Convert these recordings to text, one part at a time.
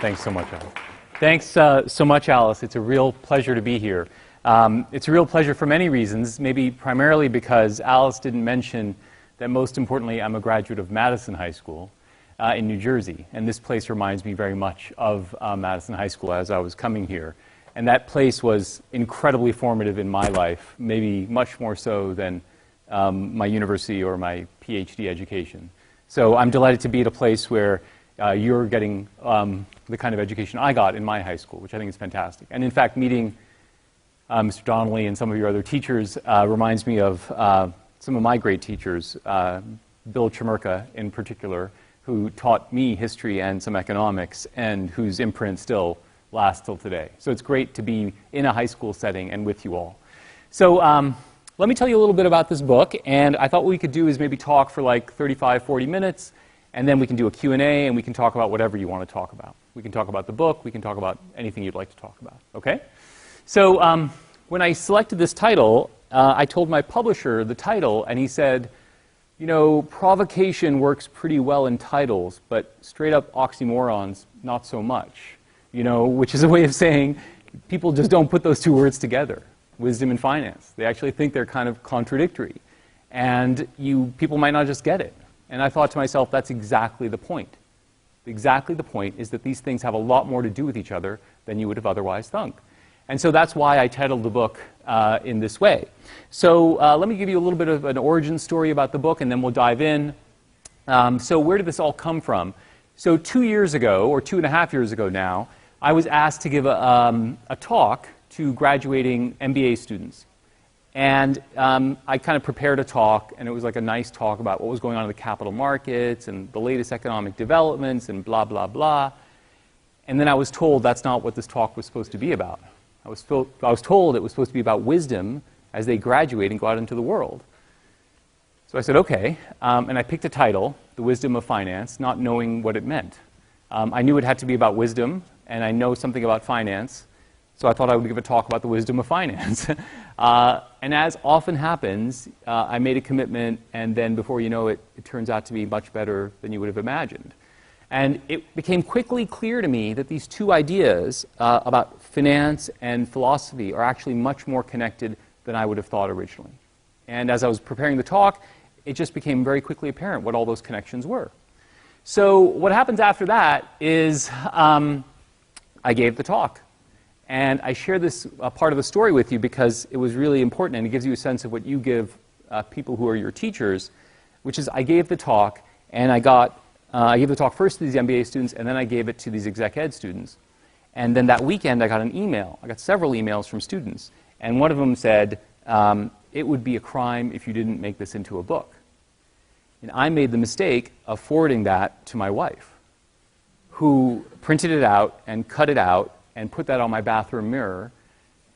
Thanks so much, Alice. Thanks so much, Alice. It's a real pleasure to be here. It's a real pleasure for many reasons, maybe primarily because Alice didn't mention that most importantly, I'm a graduate of Madison High School in New Jersey. And this place reminds me very much of Madison High School as I was coming here. And that place was incredibly formative in my life, maybe much more so than my university or my PhD education. So I'm delighted to be at a place where you're getting the kind of education I got in my high school, which I think is fantastic. And in fact, meeting Mr. Donnelly and some of your other teachers reminds me of some of my great teachers, Bill Chmurka in particular, who taught me history and some economics, and whose imprint still lasts till today. So it's great to be in a high school setting and with you all. So let me tell you a little bit about this book, and I thought what we could do is maybe talk for like 35, 40 minutes, and then we can do a Q&A, and we can talk about whatever you want to talk about. We can talk about the book, we can talk about anything you'd like to talk about, okay? So when I selected this title, I told my publisher the title, and he said, you know, provocation works pretty well in titles, but straight up oxymorons, not so much. You know, which is a way of saying people just don't put those two words together, wisdom and finance. They actually think they're kind of contradictory. And people might not just get it. And I thought to myself, that's exactly the point. Exactly the point is that these things have a lot more to do with each other than you would have otherwise thunk. And so that's why I titled the book in this way. So let me give you a little bit of an origin story about the book, and then we'll dive in. So where did this all come from? So 2 years ago, or 2.5 years ago now, I was asked to give a talk to graduating MBA students. And I kind of prepared a talk, and it was like a nice talk about what was going on in the capital markets and the latest economic developments and blah, blah, blah. And then I was told that's not what this talk was supposed to be about. I was told it was supposed to be about wisdom as they graduate and go out into the world. So I said, okay, and I picked a title, The Wisdom of Finance, not knowing what it meant. I knew it had to be about wisdom, and I know something about finance, so I thought I would give a talk about the wisdom of finance. And as often happens, I made a commitment, and then before you know it, it turns out to be much better than you would have imagined. And it became quickly clear to me that these two ideas about finance and philosophy are actually much more connected than I would have thought originally. And as I was preparing the talk, it just became very quickly apparent what all those connections were. So what happens after that is I gave the talk. And I share this part of the story with you because it was really important, and it gives you a sense of what you give people who are your teachers, which is I gave the talk, and I gave the talk first to these MBA students, and then I gave it to these exec ed students. And then that weekend, I got an email. I got several emails from students. And one of them said, it would be a crime if you didn't make this into a book. And I made the mistake of forwarding that to my wife, who printed it out and cut it out and put that on my bathroom mirror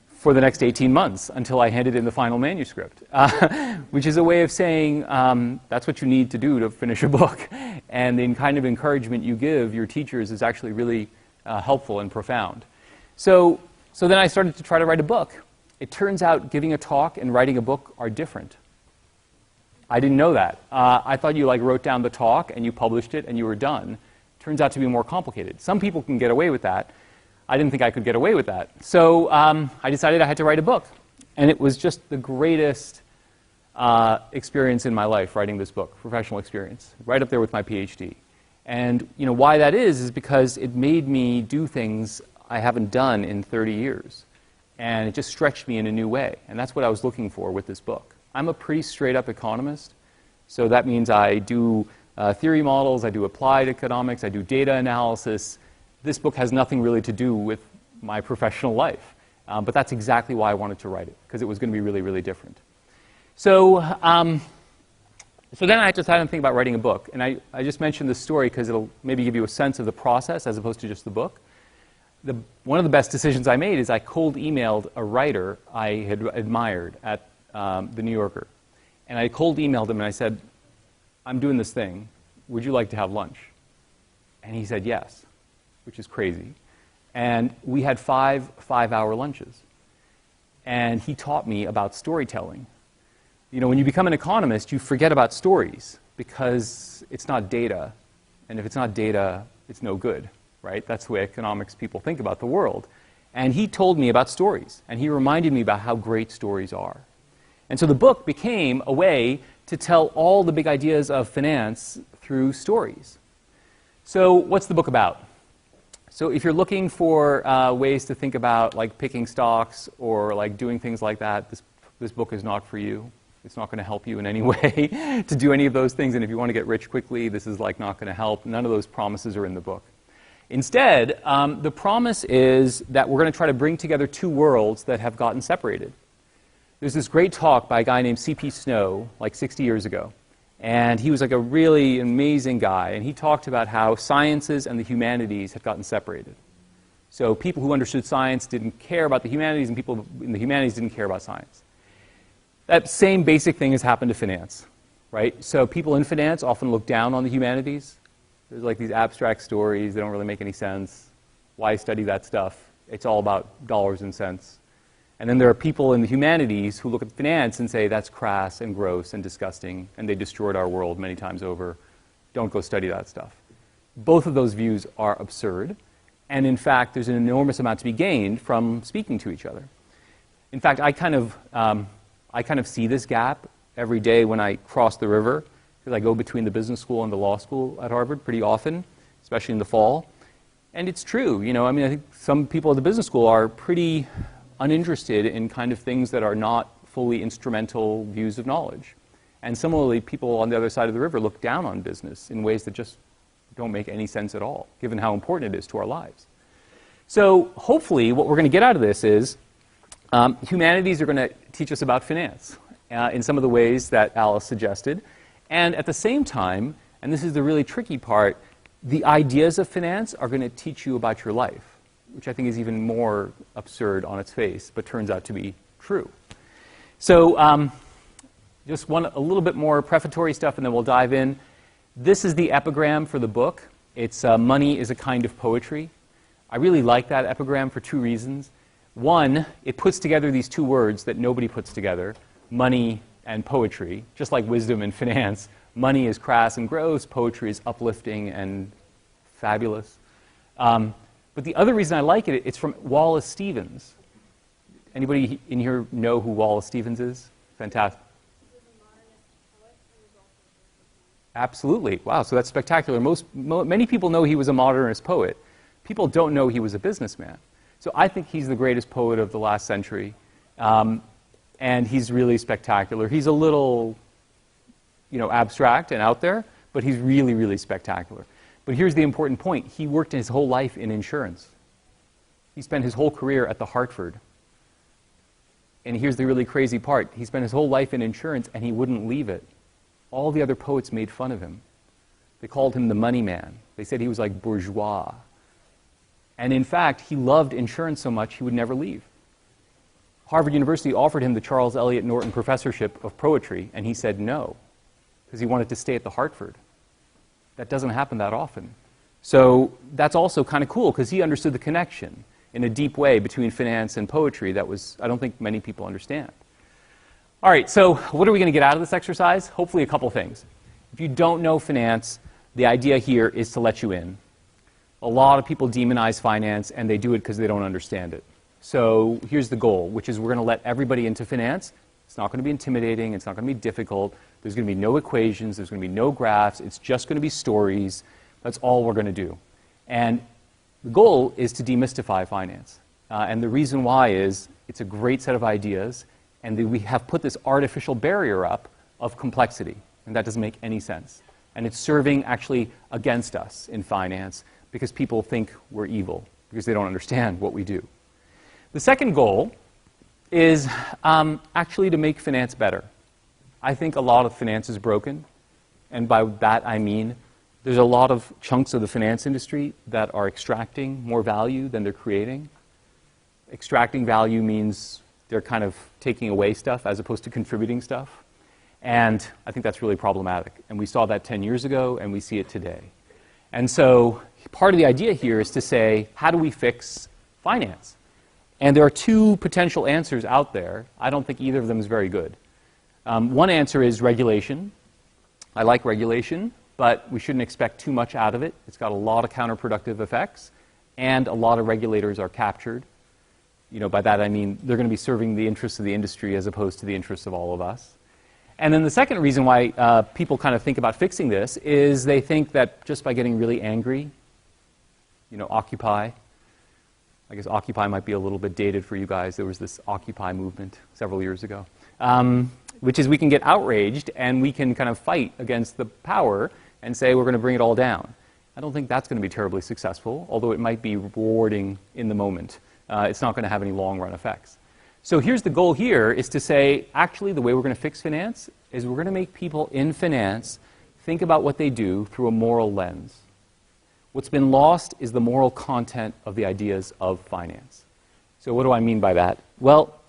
for the next 18 months until I handed in the final manuscript, which is a way of saying that's what you need to do to finish a book. And the kind of encouragement you give your teachers is actually really helpful and profound. So then I started to try to write a book. It turns out giving a talk and writing a book are different. I didn't know that. I thought you wrote down the talk and you published it and you were done. Turns out to be more complicated. Some people can get away with that. I didn't think I could get away with that. So I decided I had to write a book. And it was just the greatest experience in my life, writing this book, professional experience, right up there with my PhD. And why that is because it made me do things I haven't done in 30 years. And it just stretched me in a new way. And that's what I was looking for with this book. I'm a pretty straight-up economist. So that means I do theory models, I do applied economics, I do data analysis. This book has nothing really to do with my professional life. But that's exactly why I wanted to write it, because it was going to be really, really different. So then I decided to think about writing a book. And I just mentioned this story because it'll maybe give you a sense of the process as opposed to just the book. One of the best decisions I made is I cold emailed a writer I had admired at the New Yorker. And I cold emailed him and I said, I'm doing this thing. Would you like to have lunch? And he said yes, which is crazy. And we had five-hour lunches. And he taught me about storytelling. When you become an economist, you forget about stories because it's not data. And if it's not data, it's no good, right? That's the way economics people think about the world. And he told me about stories, and he reminded me about how great stories are. And so the book became a way to tell all the big ideas of finance through stories. So what's the book about? So if you're looking for ways to think about like picking stocks or like doing things like that, this book is not for you. It's not going to help you in any way to do any of those things. And if you want to get rich quickly, this is like not going to help. None of those promises are in the book. Instead, the promise is that we're going to try to bring together two worlds that have gotten separated. There's this great talk by a guy named C.P. Snow, like 60 years ago. And he was like a really amazing guy. And he talked about how sciences and the humanities had gotten separated. So people who understood science didn't care about the humanities, and people in the humanities didn't care about science. That same basic thing has happened to finance, right? So people in finance often look down on the humanities. There's like these abstract stories. They don't really make any sense. Why study that stuff? It's all about dollars and cents. And then there are people in the humanities who look at finance and say, that's crass and gross and disgusting, and they destroyed our world many times over. Don't go study that stuff. Both of those views are absurd. And in fact, there's an enormous amount to be gained from speaking to each other. In fact, I kind of see this gap every day when I cross the river, because I go between the business school and the law school at Harvard pretty often, especially in the fall. And it's true, you know, I mean, I think some people at the business school are pretty uninterested in kind of things that are not fully instrumental views of knowledge. And similarly, people on the other side of the river look down on business in ways that just don't make any sense at all, given how important it is to our lives. So hopefully, what we're going to get out of this is humanities are going to teach us about finance in some of the ways that Alice suggested. And at the same time, and this is the really tricky part, the ideas of finance are going to teach you about your life, which I think is even more absurd on its face, but turns out to be true. So just a little bit more prefatory stuff, and then we'll dive in. This is the epigram for the book. It's money is a kind of poetry. I really like that epigram for two reasons. One, it puts together these two words that nobody puts together, money and poetry, just like wisdom and finance. Money is crass and gross, poetry is uplifting and fabulous. But the other reason I like it, it's from Wallace Stevens. Anybody in here know who Wallace Stevens is? Fantastic. Absolutely. Wow, so that's spectacular. Many people know he was a modernist poet. People don't know he was a businessman. So I think he's the greatest poet of the last century. And he's really spectacular. He's a little, you know, abstract and out there, but he's really, really spectacular. But here's the important point. He worked his whole life in insurance. He spent his whole career at the Hartford. And here's the really crazy part. He spent his whole life in insurance, and he wouldn't leave it. All the other poets made fun of him. They called him the money man. They said he was like bourgeois. And in fact, he loved insurance so much he would never leave. Harvard University offered him the Charles Eliot Norton Professorship of Poetry, and he said no, because he wanted to stay at the Hartford. That doesn't happen that often. So that's also kind of cool, because he understood the connection in a deep way between finance and poetry that was, I don't think many people understand. All right, so what are we going to get out of this exercise? Hopefully a couple things. If you don't know finance, the idea here is to let you in. A lot of people demonize finance, and they do it because they don't understand it. So here's the goal, which is we're going to let everybody into finance. It's not going to be intimidating. It's not going to be difficult. There's going to be no equations. There's going to be no graphs. It's just going to be stories. That's all we're going to do. And the goal is to demystify finance. And the reason why is it's a great set of ideas, and we have put this artificial barrier up of complexity. And that doesn't make any sense. And it's serving actually against us in finance because people think we're evil, because they don't understand what we do. The second goal is actually to make finance better. I think a lot of finance is broken, and by that I mean there's a lot of chunks of the finance industry that are extracting more value than they're creating. Extracting value means they're kind of taking away stuff as opposed to contributing stuff, and I think that's really problematic. And we saw that 10 years ago, and we see it today. And so part of the idea here is to say, how do we fix finance? And there are two potential answers out there. I don't think either of them is very good. One answer is regulation. I like regulation, but we shouldn't expect too much out of it. It's got a lot of counterproductive effects, and a lot of regulators are captured. By that I mean they're going to be serving the interests of the industry as opposed to the interests of all of us. And then the second reason why people kind of think about fixing this is they think that just by getting really angry, Occupy, I guess Occupy might be a little bit dated for you guys. There was this Occupy movement several years ago, which is we can get outraged and we can kind of fight against the power and say we're going to bring it all down. I don't think that's going to be terribly successful, although it might be rewarding in the moment. It's not going to have any long-run effects. So here's the goal here, is to say, actually, the way we're going to fix finance is we're going to make people in finance think about what they do through a moral lens. What's been lost is the moral content of the ideas of finance. So what do I mean by that? Well,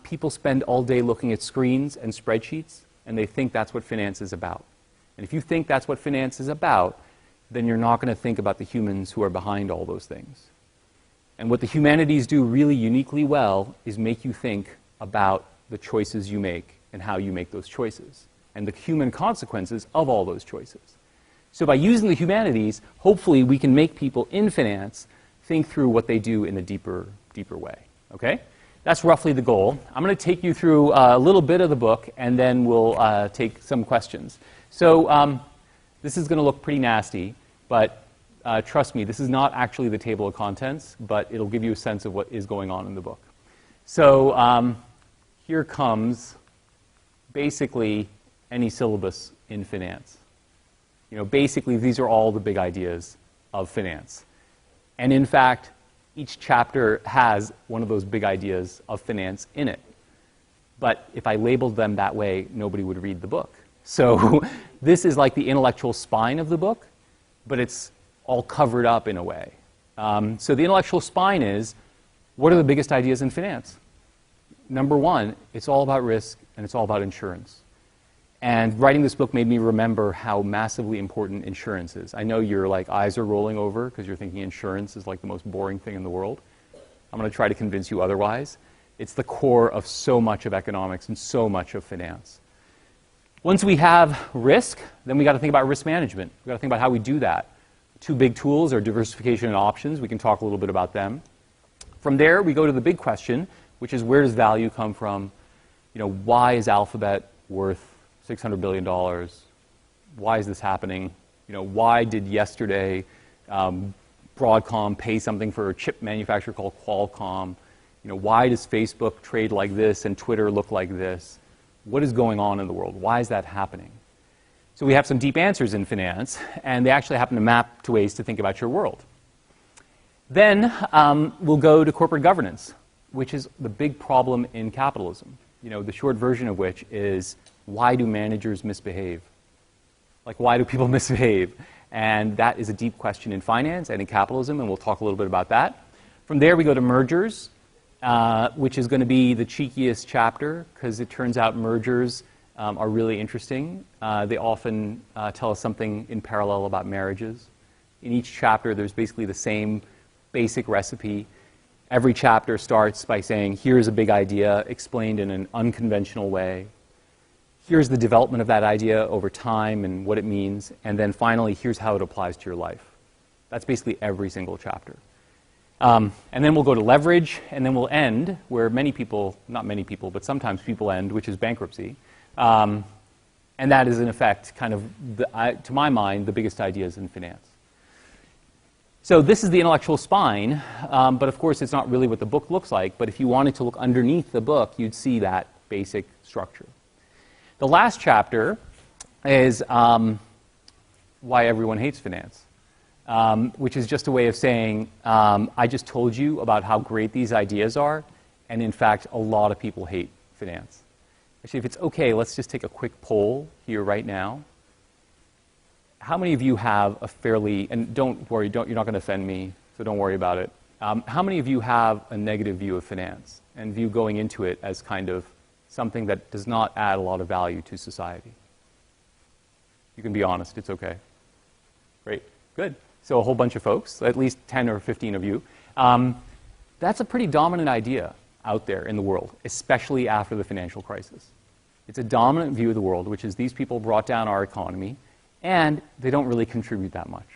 people spend all day looking at screens and spreadsheets, and they think that's what finance is about. And if you think that's what finance is about, then you're not going to think about the humans who are behind all those things. And what the humanities do really uniquely well is make you think about the choices you make and how you make those choices, and the human consequences of all those choices. So by using the humanities, hopefully we can make people in finance think through what they do in a deeper way. Okay? That's roughly the goal. I'm going to take you through a little bit of the book, and then we'll take some questions. So this is going to look pretty nasty, but trust me, this is not actually the table of contents, but it'll give you a sense of what is going on in the book. So here comes basically any syllabus in finance. Basically, these are all the big ideas of finance. And in fact, each chapter has one of those big ideas of finance in it. But if I labeled them that way, nobody would read the book. So this is like the intellectual spine of the book, but it's all covered up in a way. So the intellectual spine is, what are the biggest ideas in finance? Number one, it's all about risk, and it's all about insurance. And writing this book made me remember how massively important insurance is. I know your eyes are rolling over because you're thinking insurance is like the most boring thing in the world. I'm going to try to convince you otherwise. It's the core of so much of economics and so much of finance. Once we have risk, then we got to think about risk management. We've got to think about how we do that. Two big tools are diversification and options. We can talk a little bit about them. From there, we go to the big question, which is where does value come from? Why is Alphabet worth $600 billion? Why is this happening? Why did yesterday Broadcom pay something for a chip manufacturer called Qualcomm? Why does Facebook trade like this and Twitter look like this? What is going on in the world? Why is that happening? So we have some deep answers in finance, and they actually happen to map to ways to think about your world. Then we'll go to corporate governance, which is the big problem in capitalism. The short version of which is, why do managers misbehave? Why do people misbehave? And that is a deep question in finance and in capitalism, and we'll talk a little bit about that. From there, we go to mergers, which is going to be the cheekiest chapter, because it turns out mergers are really interesting. They often tell us something in parallel about marriages. In each chapter, there's basically the same basic recipe. Every chapter starts by saying, here's a big idea explained in an unconventional way. Here's the development of that idea over time and what it means. And then finally, here's how it applies to your life. That's basically every single chapter. And then we'll go to leverage, and then we'll end where many people, not many people, but sometimes people end, which is bankruptcy. And that is, in effect, kind of, to my mind, the biggest ideas in finance. So this is the intellectual spine, but of course it's not really what the book looks like. But if you wanted to look underneath the book, you'd see that basic structure. The last chapter is why everyone hates finance, which is just a way of saying, I just told you about how great these ideas are, and in fact, a lot of people hate finance. Actually, if it's okay, let's just take a quick poll here right now. How many of you have a fairly, and don't worry, you're not going to offend me, so don't worry about it. How many of you have a negative view of finance and view going into it as kind of something that does not add a lot of value to society? You can be honest, it's okay. Great, good. So a whole bunch of folks, at least 10 or 15 of you. That's a pretty dominant idea out there in the world, especially after the financial crisis. It's a dominant view of the world, which is these people brought down our economy, and they don't really contribute that much.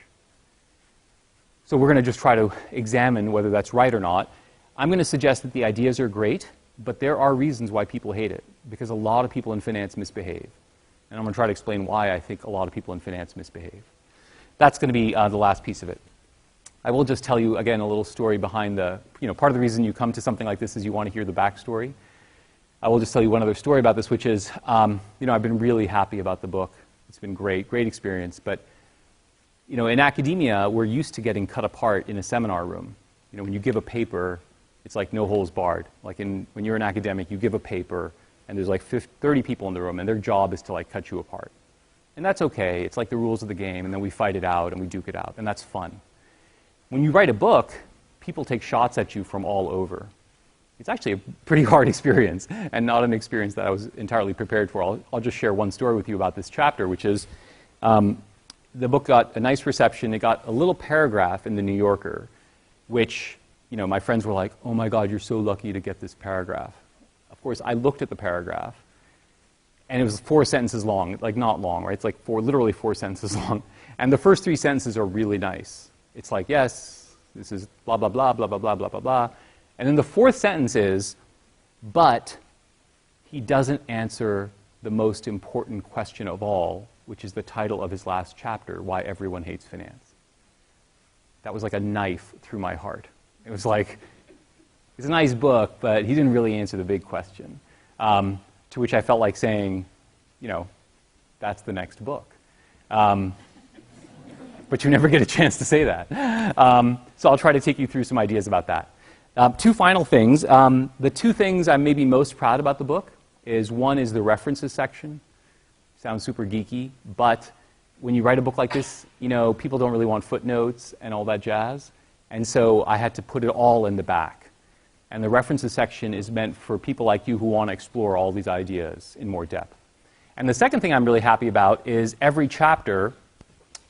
So we're going to just try to examine whether that's right or not. I'm going to suggest that the ideas are great, but there are reasons why people hate it, because a lot of people in finance misbehave. And I'm going to try to explain why I think a lot of people in finance misbehave. That's going to be the last piece of it. I will just tell you, again, a little story behind the, part of the reason you come to something like this is you want to hear the backstory. I will just tell you one other story about this, which is, I've been really happy about the book. It's been great experience. But, in academia, we're used to getting cut apart in a seminar room. When you give a paper, it's like no holds barred. Like when you're an academic, you give a paper, and there's like 30 people in the room, and their job is to like cut you apart. And that's okay. It's like the rules of the game, and then we fight it out, and we duke it out, and that's fun. When you write a book, people take shots at you from all over. It's actually a pretty hard experience, and not an experience that I was entirely prepared for. I'll just share one story with you about this chapter, which is the book got a nice reception. It got a little paragraph in the New Yorker, which, my friends were like, oh my God, you're so lucky to get this paragraph. Of course, I looked at the paragraph, and it was 4 sentences long, like not long, right? It's like literally 4 sentences long. And the first 3 sentences are really nice. It's like, yes, this is blah, blah, blah, blah, blah, blah, blah, blah, blah. And then the 4th sentence is, but he doesn't answer the most important question of all, which is the title of his last chapter, Why Everyone Hates Finance. That was like a knife through my heart. It was like, it's a nice book, but he didn't really answer the big question. To which I felt like saying, that's the next book. But you never get a chance to say that. So I'll try to take you through some ideas about that. 2 final things. The 2 things I'm maybe most proud about the book is, one is the references section. Sounds super geeky, but when you write a book like this, people don't really want footnotes and all that jazz. And so I had to put it all in the back. And the references section is meant for people like you who want to explore all these ideas in more depth. And the second thing I'm really happy about is every chapter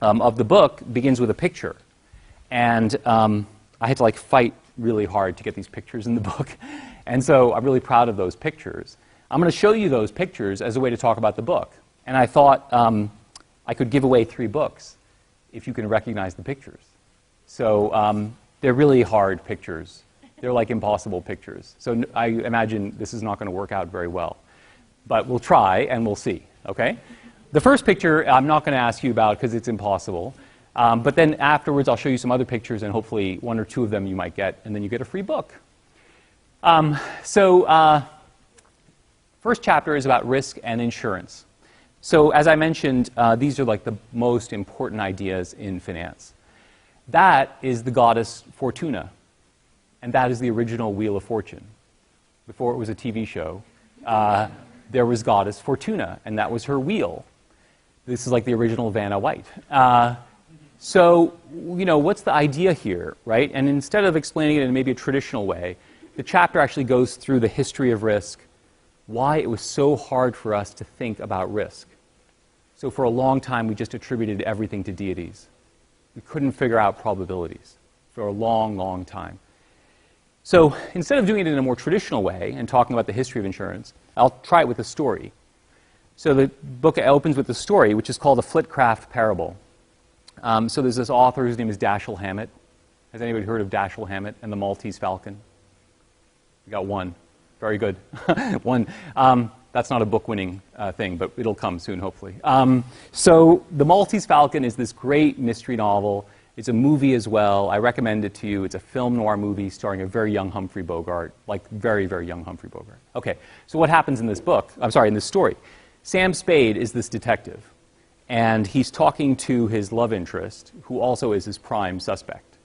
of the book begins with a picture. And I had to fight really hard to get these pictures in the book. And so I'm really proud of those pictures. I'm going to show you those pictures as a way to talk about the book. And I thought I could give away 3 books if you can recognize the pictures. So they're really hard pictures. They're like impossible pictures. So I imagine this is not going to work out very well. But we'll try and we'll see, okay? The first picture I'm not going to ask you about because it's impossible. But then afterwards I'll show you some other pictures, and hopefully 1 or 2 of them you might get, and then you get a free book. First chapter is about risk and insurance. So as I mentioned, these are like the most important ideas in finance. That is the goddess Fortuna, and that is the original Wheel of Fortune. Before it was a TV show, there was goddess Fortuna, and that was her wheel. This is like the original Vanna White. So, what's the idea here, right? And instead of explaining it in maybe a traditional way, the chapter actually goes through the history of risk, why it was so hard for us to think about risk. So for a long time, we just attributed everything to deities. We couldn't figure out probabilities for a long, long time. So instead of doing it in a more traditional way and talking about the history of insurance, I'll try it with a story. So the book opens with a story, which is called the Flitcraft Parable. So there's this author whose name is Dashiell Hammett. Has anybody heard of Dashiell Hammett and the Maltese Falcon? We got 1. Very good. 1. That's not a book-winning thing, but it'll come soon, hopefully. So The Maltese Falcon is this great mystery novel. It's a movie as well. I recommend it to you. It's a film noir movie starring a very young Humphrey Bogart, like very, very young Humphrey Bogart. Okay, so what happens in this book? In this story. Sam Spade is this detective, and he's talking to his love interest, who also is his prime suspect.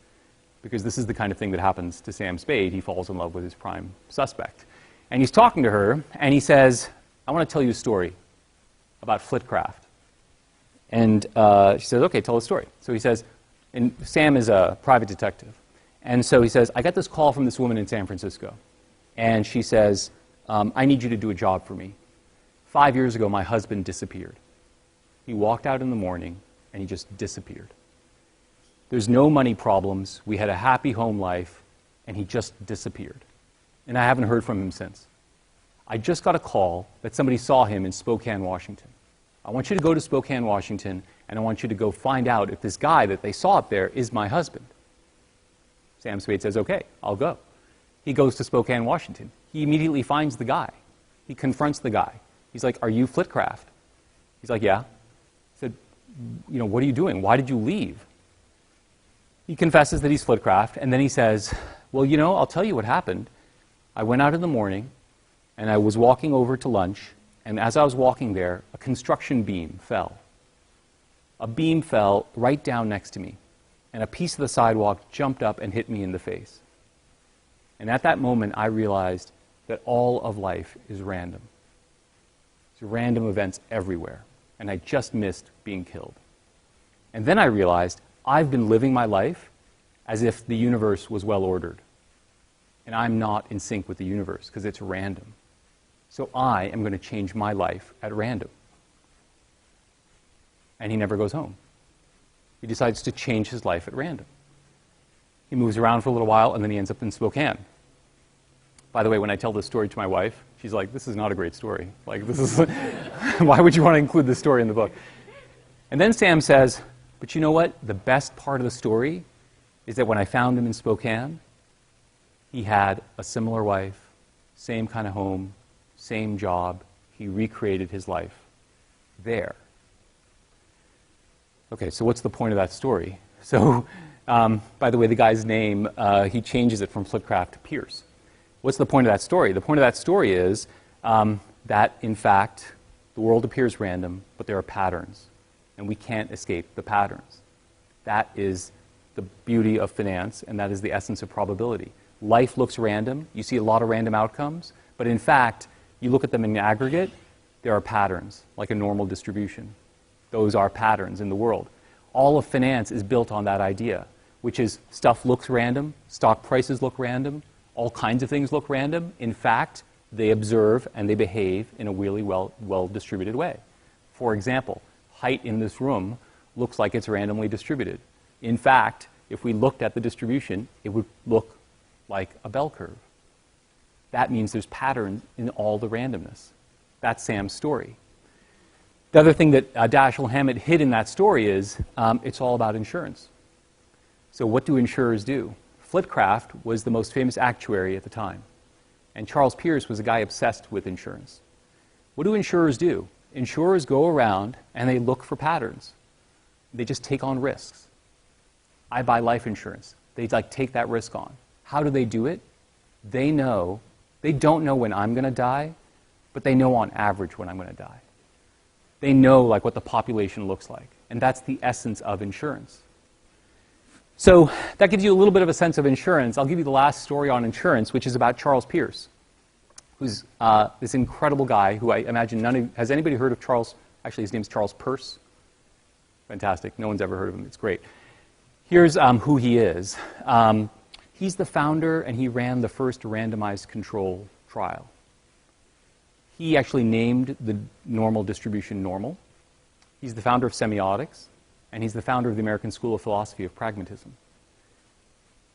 Because this is the kind of thing that happens to Sam Spade. He falls in love with his prime suspect. And he's talking to her, and he says, I want to tell you a story about Flitcraft. And she says, okay, tell a story. So he says, and Sam is a private detective. And so he says, I got this call from this woman in San Francisco. And she says, I need you to do a job for me. 5 years ago, my husband disappeared. He walked out in the morning, and he just disappeared. There's no money problems. We had a happy home life, and he just disappeared. And I haven't heard from him since. I just got a call that somebody saw him in Spokane, Washington. I want you to go to Spokane, Washington, and I want you to go find out if this guy that they saw up there is my husband. Sam Spade says, okay, I'll go. He goes to Spokane, Washington. He immediately finds the guy. He confronts the guy. He's like, are you Flitcraft? He's like, yeah. He said, what are you doing? Why did you leave? He confesses that he's Flitcraft, and then he says, well, I'll tell you what happened. I went out in the morning, and I was walking over to lunch, and as I was walking there, a construction beam fell. A beam fell right down next to me, and a piece of the sidewalk jumped up and hit me in the face. And at that moment, I realized that all of life is random. There's random events everywhere, and I just missed being killed. And then I realized I've been living my life as if the universe was well ordered, and I'm not in sync with the universe because it's random. So I am going to change my life at random. And he never goes home. He decides to change his life at random. He moves around for a little while, and then he ends up in Spokane. By the way, when I tell this story to my wife, she's like, this is not a great story. Why would you want to include this story in the book? And then Sam says, but you know what? The best part of the story is that when I found him in Spokane, he had a similar wife, same kind of home, same job. He recreated his life there. Okay, so what's the point of that story? So, by the way, the guy's name, he changes it from Flitcraft to Pierce. What's the point of that story? The point of that story is that, in fact, the world appears random, but there are patterns, and we can't escape the patterns. That is the beauty of finance, and that is the essence of probability. Life looks random. You see a lot of random outcomes, but in fact, you look at them in aggregate, there are patterns, like a normal distribution. Those are patterns in the world. All of finance is built on that idea, which is stuff looks random, stock prices look random, all kinds of things look random. In fact, they observe and they behave in a really well-distributed way. For example, height in this room looks like it's randomly distributed. In fact, if we looked at the distribution, it would look like a bell curve. That means there's patterns in all the randomness. That's Sam's story. The other thing that Dashiell Hammett hid in that story is it's all about insurance. So what do insurers do? Flitcraft was the most famous actuary at the time, and Charles Pierce was a guy obsessed with insurance. What do insurers do? Insurers go around and they look for patterns. They just take on risks. I buy life insurance. They take that risk on. How do they do it? They don't know when I'm going to die, but they know on average when I'm going to die. They know what the population looks like, and that's the essence of insurance. So that gives you a little bit of a sense of insurance. I'll give you the last story on insurance, which is about Charles Pierce, who's this incredible guy who I imagine has anybody heard of Charles? Actually, his name's Charles Peirce. Fantastic. No one's ever heard of him. It's great. Here's who he is. He's the founder, and he ran the first randomized control trial. He actually named the normal distribution normal. He's the founder of semiotics, and he's the founder of the American School of Philosophy of Pragmatism.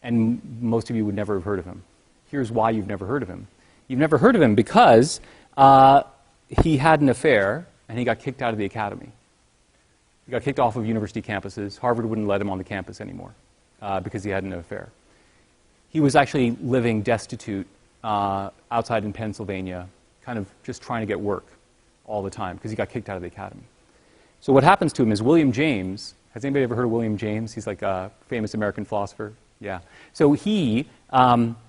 And most of you would never have heard of him. Here's why you've never heard of him. You've never heard of him because he had an affair, and he got kicked out of the academy. He got kicked off of university campuses. Harvard wouldn't let him on the campus anymore because he had an affair. He was actually living destitute outside in Pennsylvania, kind of just trying to get work all the time because he got kicked out of the academy. So what happens to him is William James, has anybody ever heard of William James? He's like a famous American philosopher. Yeah. So he,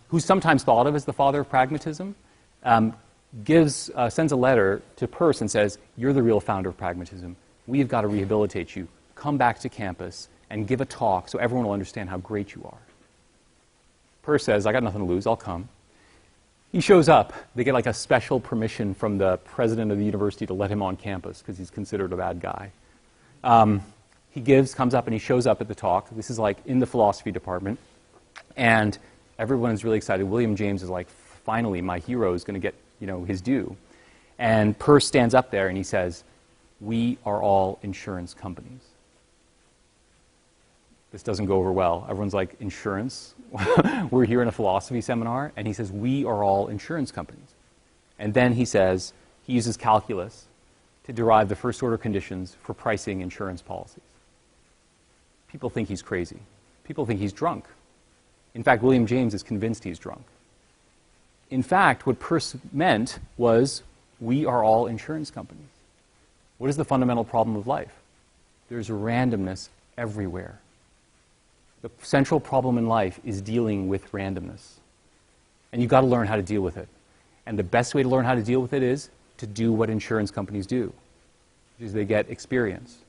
who's sometimes thought of as the father of pragmatism, sends a letter to Peirce and says, you're the real founder of pragmatism. We've got to rehabilitate you. Come back to campus and give a talk so everyone will understand how great you are. Peirce says, I got nothing to lose, I'll come. He shows up. They get a special permission from the president of the university to let him on campus because he's considered a bad guy. He comes up and he shows up at the talk. This is in the philosophy department. And everyone's really excited. William James is finally, my hero is going to get his due. And Peirce stands up there and he says, we are all insurance companies. This doesn't go over well. Everyone's like, insurance? We're here in a philosophy seminar. And he says, we are all insurance companies. And then he says, he uses calculus to derive the first order conditions for pricing insurance policies. People think he's crazy. People think he's drunk. In fact, William James is convinced he's drunk. In fact, what Peirce meant was, we are all insurance companies. What is the fundamental problem of life? There's randomness everywhere. The central problem in life is dealing with randomness. And you've got to learn how to deal with it. And the best way to learn how to deal with it is to do what insurance companies do, which is they get experience.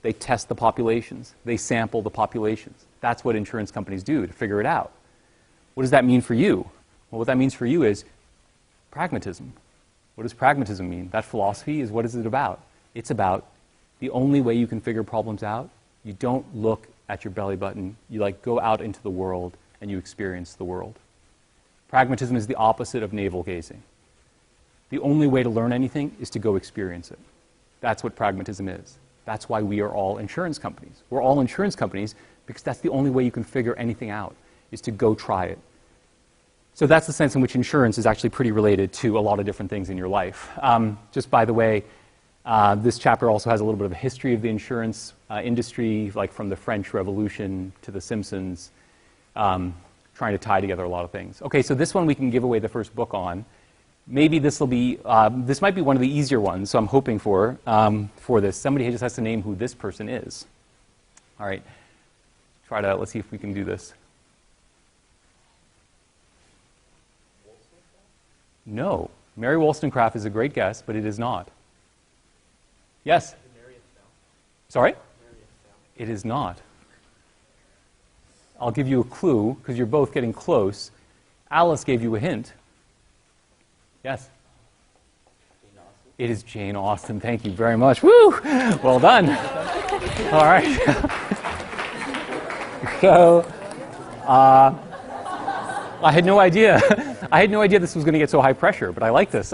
They test the populations. They sample the populations. That's what insurance companies do to figure it out. What does that mean for you? Well, what that means for you is pragmatism. What does pragmatism mean? That philosophy is, what is it about? It's about the only way you can figure problems out, you don't look at your belly button. You go out into the world and you experience the world. Pragmatism is the opposite of navel gazing. The only way to learn anything is to go experience it. That's what pragmatism is. That's why we are all insurance companies. We're all insurance companies because that's the only way you can figure anything out, is to go try it. So that's the sense in which insurance is actually pretty related to a lot of different things in your life. Just by the way, this chapter also has a little bit of a history of the insurance industry, like from the French Revolution to the Simpsons, trying to tie together a lot of things. Okay, so this one we can give away the first book on. Maybe this will be, this might be one of the easier ones, so I'm hoping for this. Somebody just has to name who this person is. All right, let's see if we can do this. No, Mary Wollstonecraft is a great guess, but it is not. Yes? Sorry? It is not. I'll give you a clue, because you're both getting close. Alice gave you a hint. Yes? It is Jane Austen. Thank you very much. Woo! Well done. All right. So, I had no idea. I had no idea this was going to get so high pressure, but I like this.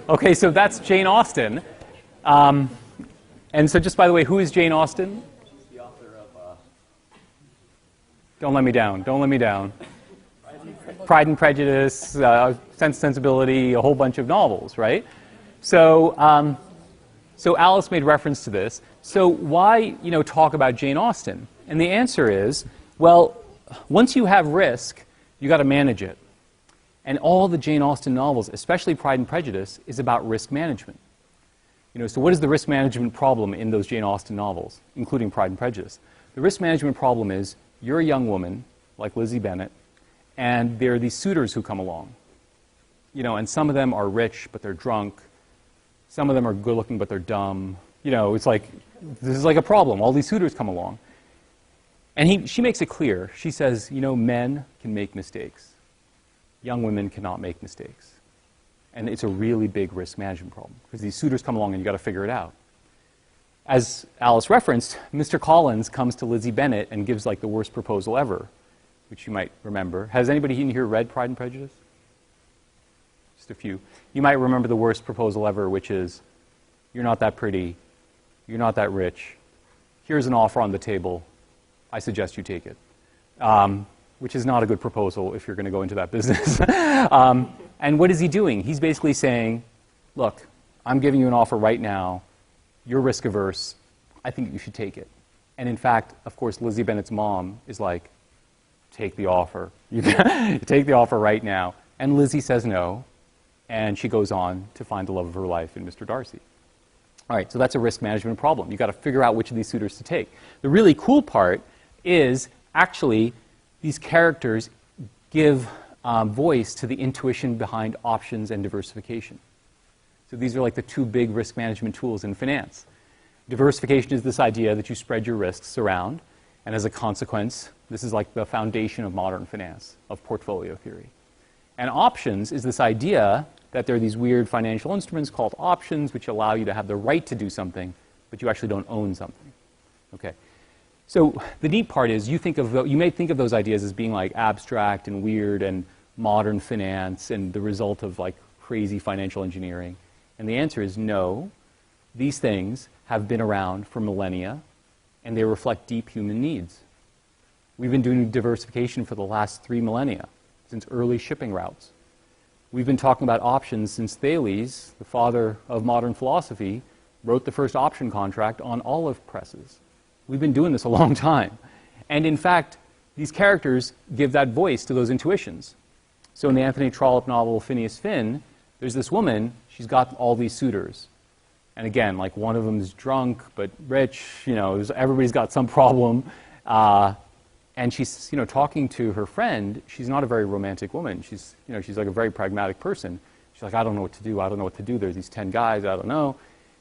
Okay, so that's Jane Austen. And so just by the way, who is Jane Austen? She's the author of... Don't Let Me Down. Don't Let Me Down. Pride and Prejudice, Sense and Sensibility, a whole bunch of novels, right? So, so Alice made reference to this. So why, talk about Jane Austen? And the answer is, well, once you have risk, you got to manage it. And all the Jane Austen novels, especially Pride and Prejudice, is about risk management. So what is the risk management problem in those Jane Austen novels, including Pride and Prejudice? The risk management problem is, you're a young woman, like Lizzie Bennet, and there are these suitors who come along. And some of them are rich, but they're drunk. Some of them are good-looking, but they're dumb. It's like, this is like a problem. All these suitors come along. And she makes it clear. She says, men can make mistakes. Young women cannot make mistakes. And it's a really big risk management problem, because these suitors come along and you've got to figure it out. As Alice referenced, Mr. Collins comes to Lizzie Bennet and gives the worst proposal ever, which you might remember. Has anybody in here read Pride and Prejudice? Just a few. You might remember the worst proposal ever, which is, you're not that pretty, you're not that rich, here's an offer on the table, I suggest you take it. Which is not a good proposal if you're going to go into that business. And what is he doing? He's basically saying, look, I'm giving you an offer right now, you're risk averse, I think you should take it. And in fact, of course, Lizzie Bennet's mom is like, take the offer. You take the offer right now. And Lizzie says no, and she goes on to find the love of her life in Mr. Darcy. All right, so that's a risk management problem. You've got to figure out which of these suitors to take. The really cool part is actually these characters give voice to the intuition behind options and diversification. So these are the two big risk management tools in finance. Diversification is this idea that you spread your risks around, and as a consequence, this is the foundation of modern finance, of portfolio theory. And options is this idea that there are these weird financial instruments called options which allow you to have the right to do something, but you actually don't own something. Okay. So the neat part is you may think of those ideas as being abstract and weird and modern finance and the result of crazy financial engineering. And the answer is no. These things have been around for millennia, and they reflect deep human needs. We've been doing diversification for the last 3 millennia, since early shipping routes. We've been talking about options since Thales, the father of modern philosophy, wrote the first option contract on olive presses. We've been doing this a long time. And in fact, these characters give that voice to those intuitions. So in the Anthony Trollope novel Phineas Finn, there's this woman, she's got all these suitors. And again, like one of them's drunk but rich, everybody's got some problem. And she's, talking to her friend. She's not a very romantic woman. She's like a very pragmatic person. She's like, I don't know what to do. I don't know what to do. There's these 10 guys. I don't know.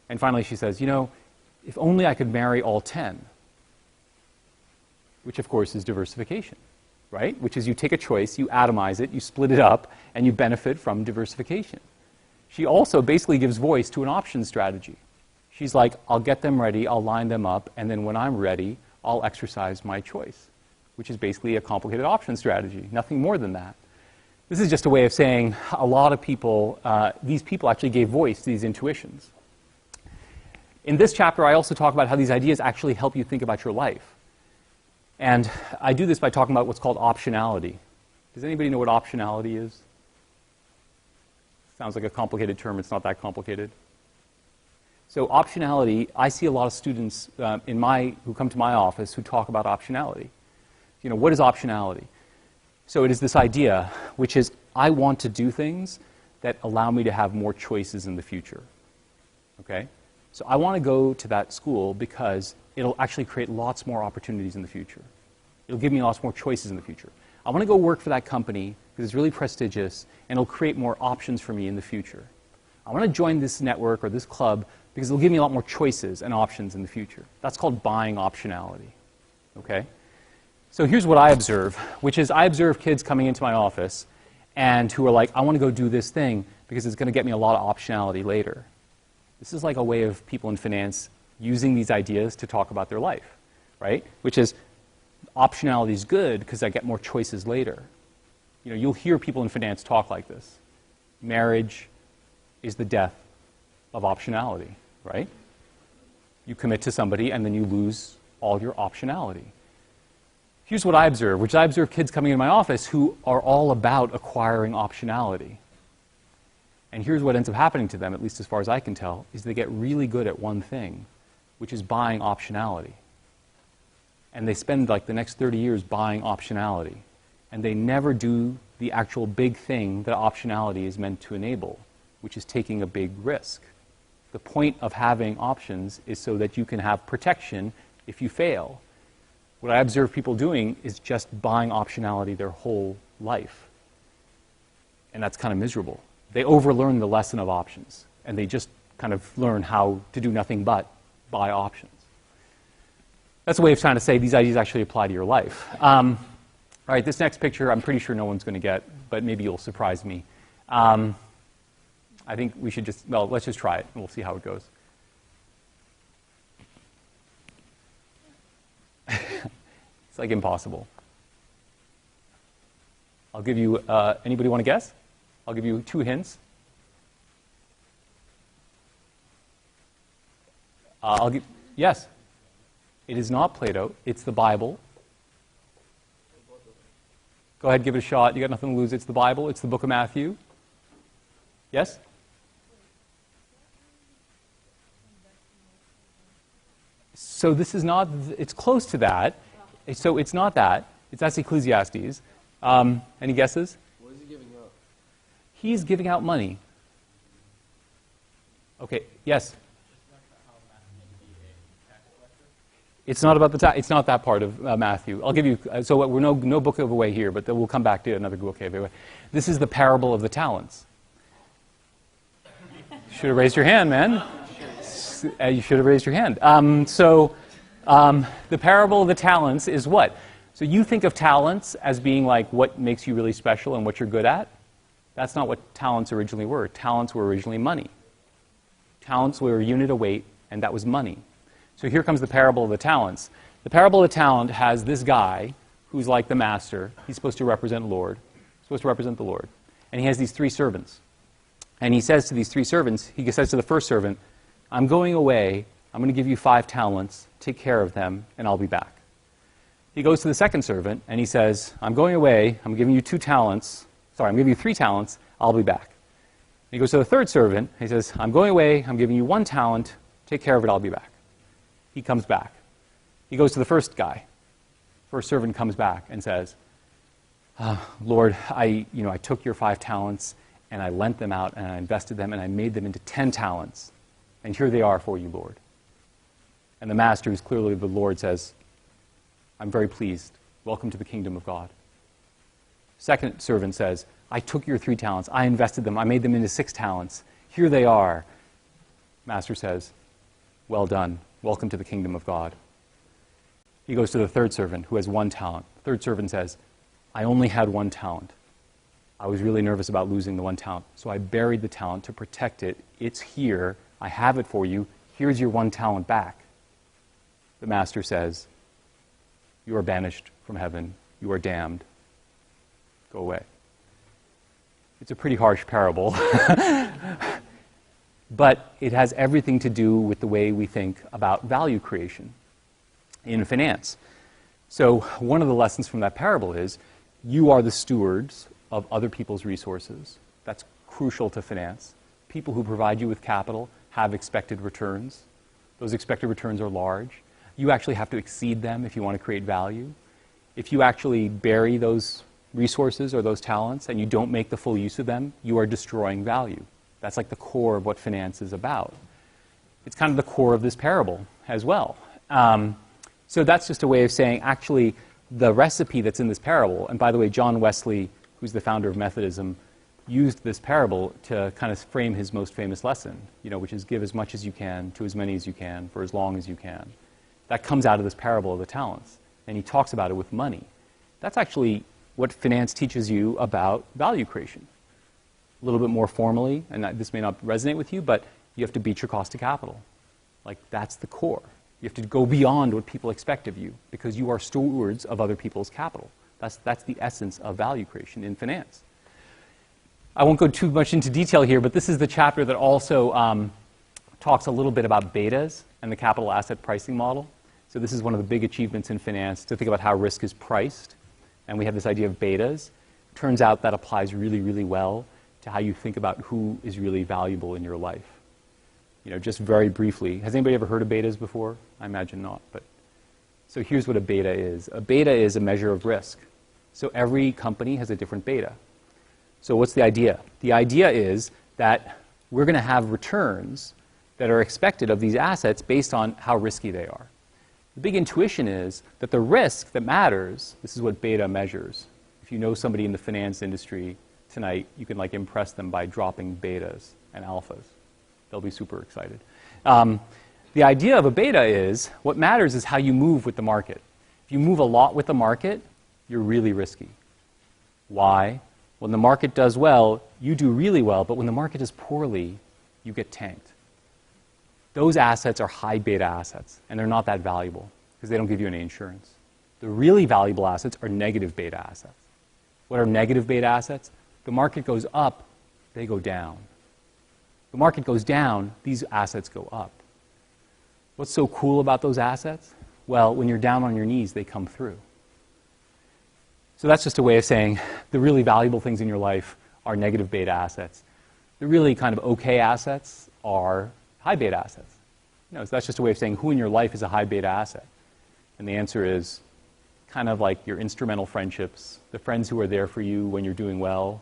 And finally she says, if only I could marry all 10. Which, of course, is diversification, right? Which is you take a choice, you atomize it, you split it up, and you benefit from diversification. She also basically gives voice to an option strategy. She's like, I'll get them ready, I'll line them up, and then when I'm ready, I'll exercise my choice, which is basically a complicated option strategy, nothing more than that. This is just a way of saying a lot of people, these people actually gave voice to these intuitions. In this chapter, I also talk about how these ideas actually help you think about your life. And I do this by talking about what's called optionality. Does anybody know what optionality is? Sounds like a complicated term. It's not that complicated. So optionality, I see a lot of students who come to my office who talk about optionality. What is optionality? So it is this idea, which is I want to do things that allow me to have more choices in the future. Okay? So I want to go to that school because it'll actually create lots more opportunities in the future. It'll give me lots more choices in the future. I want to go work for that company because it's really prestigious and it'll create more options for me in the future. I want to join this network or this club because it'll give me a lot more choices and options in the future. That's called buying optionality. Okay? So here's what I observe, which is I observe kids coming into my office and who are like, I want to go do this thing because it's going to get me a lot of optionality later. This is like a way of people in finance using these ideas to talk about their life, right? Which is optionality is good because I get more choices later. You'll hear people in finance talk like this. Marriage is the death of optionality, right? You commit to somebody and then you lose all your optionality. Here's what I observe, which I observe kids coming in my office who are all about acquiring optionality. And here's what ends up happening to them, at least as far as I can tell, is they get really good at one thing, which is buying optionality. And they spend like the next 30 years buying optionality. And they never do the actual big thing that optionality is meant to enable, which is taking a big risk. The point of having options is so that you can have protection if you fail. What I observe people doing is just buying optionality their whole life. And that's kind of miserable. They overlearn the lesson of options, and they just kind of learn how to do nothing but buy options. That's a way of trying to say these ideas actually apply to your life. All right, this next picture I'm pretty sure no one's going to get, but maybe you'll surprise me. I think we should let's just try it, and we'll see how it goes. It's like impossible. I'll give you, anybody want to guess? I'll give you 2 hints. Yes. It is not Plato. It's the Bible. Go ahead, give it a shot. You got nothing to lose. It's the Bible. It's the book of Matthew. Yes? So this is not, it's close to that. So it's not that. That's Ecclesiastes. Any guesses? What is he giving up? He's giving out money. Okay, yes? It's not about it's not that part of Matthew. I'll give you, so we're no book of away here, but then we'll come back to another book of away. This is the parable of the talents. Should have raised your hand, man. You should have raised your hand. The parable of the talents is what? So you think of talents as being like what makes you really special and what you're good at. That's not what talents originally were. Talents were originally money. Talents were a unit of weight, and that was money. So here comes the parable of the talents. The parable of the talent has this guy who's like the master. He's supposed to represent the Lord. And he has these 3 servants. And he says to these 3 servants, he says to the first servant, I'm going away. I'm going to give you 5 talents. Take care of them, and I'll be back. He goes to the second servant, and he says, I'm going away. I'm giving you 2 talents. Sorry, I'm giving you 3 talents. I'll be back. He goes to the third servant. He says, I'm going away. I'm giving you 1 talent. Take care of it. I'll be back. He comes back. He goes to the first guy. First servant comes back and says, Lord, I took your 5 talents and I lent them out and I invested them and I made them into 10 talents. And here they are for you, Lord. And the master, who's clearly the Lord, says, I'm very pleased. Welcome to the kingdom of God. Second servant says, I took your 3 talents. I invested them. I made them into 6 talents. Here they are. Master says, well done. Welcome to the kingdom of God. He goes to the third servant who has 1 talent. Third servant says, I only had 1 talent. I was really nervous about losing the 1 talent, so I buried the talent to protect it. It's here. I have it for you. Here's your 1 talent back. The master says, you are banished from heaven. You are damned. Go away. It's a pretty harsh parable. But it has everything to do with the way we think about value creation in finance. So one of the lessons from that parable is you are the stewards of other people's resources. That's crucial to finance. People who provide you with capital have expected returns. Those expected returns are large. You actually have to exceed them if you want to create value. If you actually bury those resources or those talents and you don't make the full use of them, you are destroying value. That's like the core of what finance is about. It's kind of the core of this parable as well. So that's just a way of saying, actually, the recipe that's in this parable, and by the way, John Wesley, who's the founder of Methodism, used this parable to kind of frame his most famous lesson, which is give as much as you can to as many as you can for as long as you can. That comes out of this parable of the talents, and he talks about it with money. That's actually what finance teaches you about value creation. A little bit more formally, and this may not resonate with you, but you have to beat your cost of capital. Like, that's the core. You have to go beyond what people expect of you because you are stewards of other people's capital. That's the essence of value creation in finance. I won't go too much into detail here, but this is the chapter that also talks a little bit about betas and the capital asset pricing model. So this is one of the big achievements in finance, to think about how risk is priced. And we have this idea of betas. Turns out that applies really, really well to how you think about who is really valuable in your life. Just very briefly, has anybody ever heard of betas before? I imagine not. But so here's what a beta is. A beta is a measure of risk. So every company has a different beta. So what's the idea? The idea is that we're going to have returns that are expected of these assets based on how risky they are. The big intuition is that the risk that matters, this is what beta measures. If you know somebody in the finance industry tonight, you can impress them by dropping betas and alphas. They'll be super excited. The idea of a beta is, what matters is how you move with the market. If you move a lot with the market, you're really risky. Why? When the market does well, you do really well, but when the market does poorly, you get tanked. Those assets are high beta assets, and they're not that valuable because they don't give you any insurance. The really valuable assets are negative beta assets. What are negative beta assets? The market goes up, they go down. The market goes down, these assets go up. What's so cool about those assets? Well, when you're down on your knees, they come through. So that's just a way of saying the really valuable things in your life are negative beta assets. The really kind of okay assets are high beta assets. So that's just a way of saying who in your life is a high beta asset. And the answer is kind of like your instrumental friendships, the friends who are there for you when you're doing well,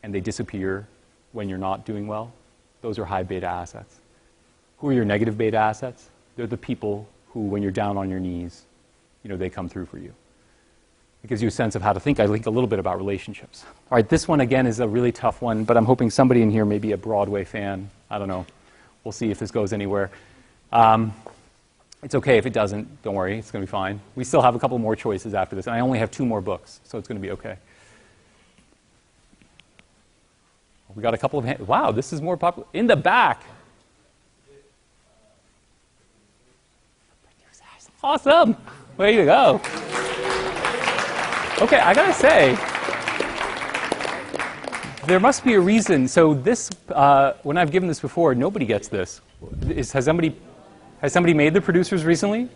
and they disappear when you're not doing well. Those are high beta assets. Who are your negative beta assets? They're the people who, when you're down on your knees, they come through for you. It gives you a sense of how to think. I think a little bit about relationships. All right, this one again is a really tough one, but I'm hoping somebody in here may be a Broadway fan. I don't know. We'll see if this goes anywhere. It's okay if it doesn't. Don't worry. It's going to be fine. We still have a couple more choices after this, and I only have 2 more books, so it's going to be okay. We got a couple of hands. Wow, this is more popular. In the back. Awesome. Way to go. Okay, I got to say, there must be a reason. So this, when I've given this before, nobody gets this. Has somebody made The Producers recently?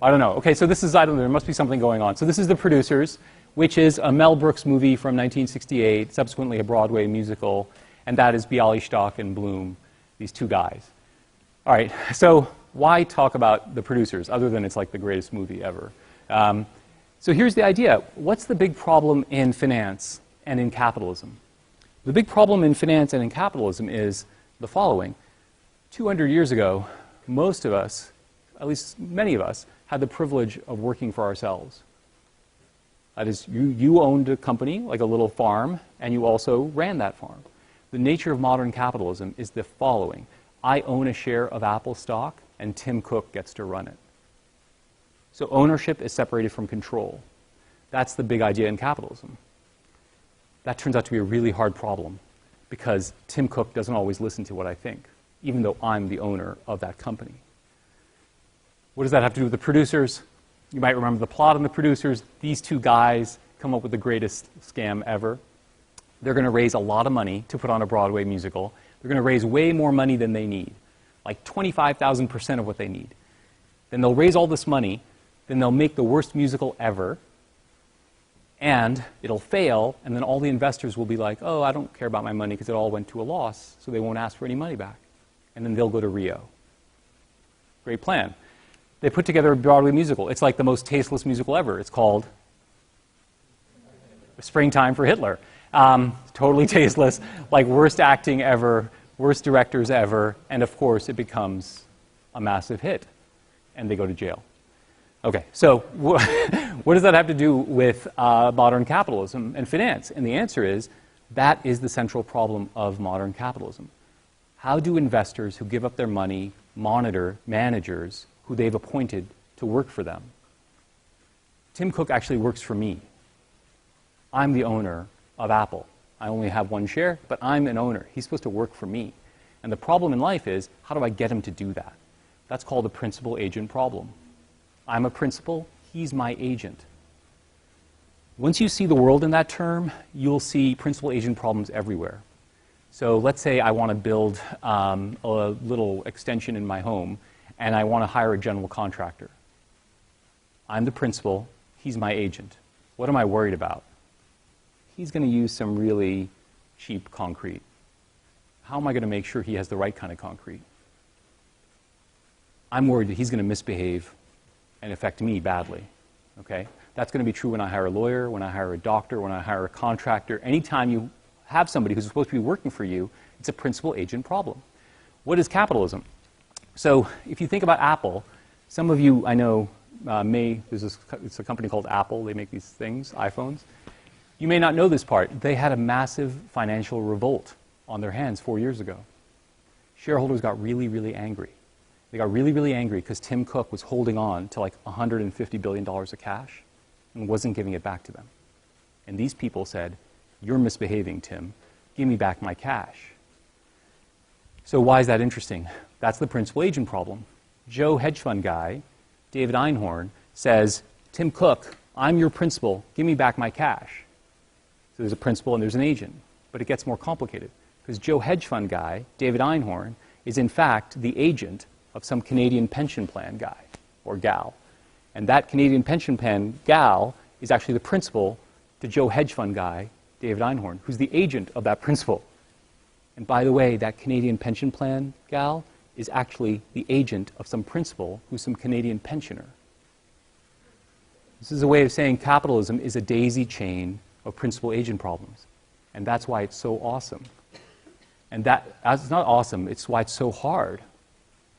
I don't know. Okay, so this is, I don't know, there must be something going on. So this is The Producers, which is a Mel Brooks movie from 1968, subsequently a Broadway musical, and that is Bialystok and Bloom, these 2 guys. All right, so why talk about The Producers, other than it's like the greatest movie ever? So here's the idea. What's the big problem in finance and in capitalism? The big problem in finance and in capitalism is the following. 200 years ago, most of us, at least many of us, had the privilege of working for ourselves. That is, you owned a company, like a little farm, and you also ran that farm. The nature of modern capitalism is the following. I own a share of Apple stock, and Tim Cook gets to run it. So ownership is separated from control. That's the big idea in capitalism. That turns out to be a really hard problem because Tim Cook doesn't always listen to what I think, even though I'm the owner of that company. What does that have to do with the producers? You might remember the plot on the producers. These two guys come up with the greatest scam ever. They're going to raise a lot of money to put on a Broadway musical. They're going to raise way more money than they need, like 25,000% of what they need. Then they'll raise all this money. Then they'll make the worst musical ever, and it'll fail, and then all the investors will be like, oh, I don't care about my money because it all went to a loss, so they won't ask for any money back. And then they'll go to Rio. Great plan. They put together a Broadway musical. It's like the most tasteless musical ever. It's called Springtime for Hitler. Totally tasteless, like worst acting ever, worst directors ever, and of course it becomes a massive hit, and they go to jail. Okay, so what does that have to do with modern capitalism and finance? And the answer is, that is the central problem of modern capitalism. How do investors who give up their money monitor managers who they've appointed to work for them? Tim Cook actually works for me. I'm the owner of Apple. I only have one share, but I'm an owner. He's supposed to work for me. And the problem in life is, how do I get him to do that? That's called the principal-agent problem. I'm a principal, he's my agent. Once you see the world in that term, you'll see principal-agent problems everywhere. So let's say I want to build a little extension in my home, and I want to hire a general contractor. I'm the principal, he's my agent. What am I worried about? He's going to use some really cheap concrete. How am I going to make sure he has the right kind of concrete? I'm worried that he's going to misbehave and affect me badly, okay? That's going to be true when I hire a lawyer, when I hire a doctor, when I hire a contractor. Anytime you have somebody who's supposed to be working for you, it's a principal-agent problem. What is capitalism? So if you think about Apple, some of you I know it's a company called Apple. They make these things, iPhones. You may not know this part. They had a massive financial revolt on their hands 4 years ago. Shareholders got really, really angry. They got really, really angry because Tim Cook was holding on to like $150 billion of cash and wasn't giving it back to them. And these people said, you're misbehaving, Tim. Give me back my cash. So why is that interesting? That's the principal-agent problem. Joe hedge fund guy, David Einhorn, says, Tim Cook, I'm your principal. Give me back my cash. So there's a principal and there's an agent. But it gets more complicated because Joe hedge fund guy, David Einhorn, is in fact the agent of some Canadian pension plan guy or gal. And that Canadian pension plan gal is actually the principal to Joe hedge fund guy, David Einhorn, who's the agent of that principal. And by the way, that Canadian pension plan gal is actually the agent of some principal who's some Canadian pensioner. This is a way of saying capitalism is a daisy chain of principal-agent problems. And that's why it's so awesome. And it's not awesome, it's why it's so hard.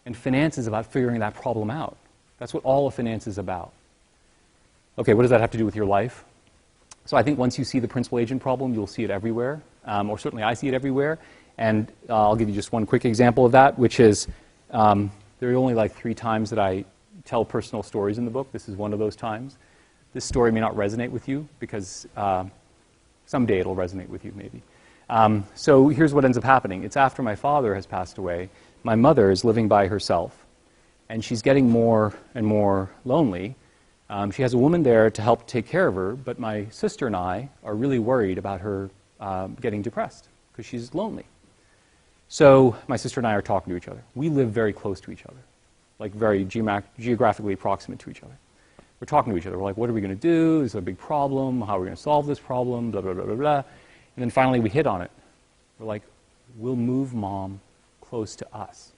And finance is about figuring that problem out. That's what all of finance is about. Okay, what does that have to do with your life? So I think once you see the principal-agent problem, you'll see it everywhere. Or certainly I see it everywhere. And I'll give you just one quick example of that, which is there are only like 3 times that I tell personal stories in the book. This is one of those times. This story may not resonate with you because someday it'll resonate with you maybe. So here's what ends up happening. It's after my father has passed away. My mother is living by herself, and she's getting more and more lonely. She has a woman there to help take care of her, but my sister and I are really worried about her getting depressed because she's lonely. So my sister and I are talking to each other. We live very close to each other, like very geographically proximate to each other. We're talking to each other. We're like, what are we going to do? This is a big problem. How are we going to solve this problem? Blah, blah, blah, blah, blah. And then finally we hit on it. We're like, we'll move Mom close to us.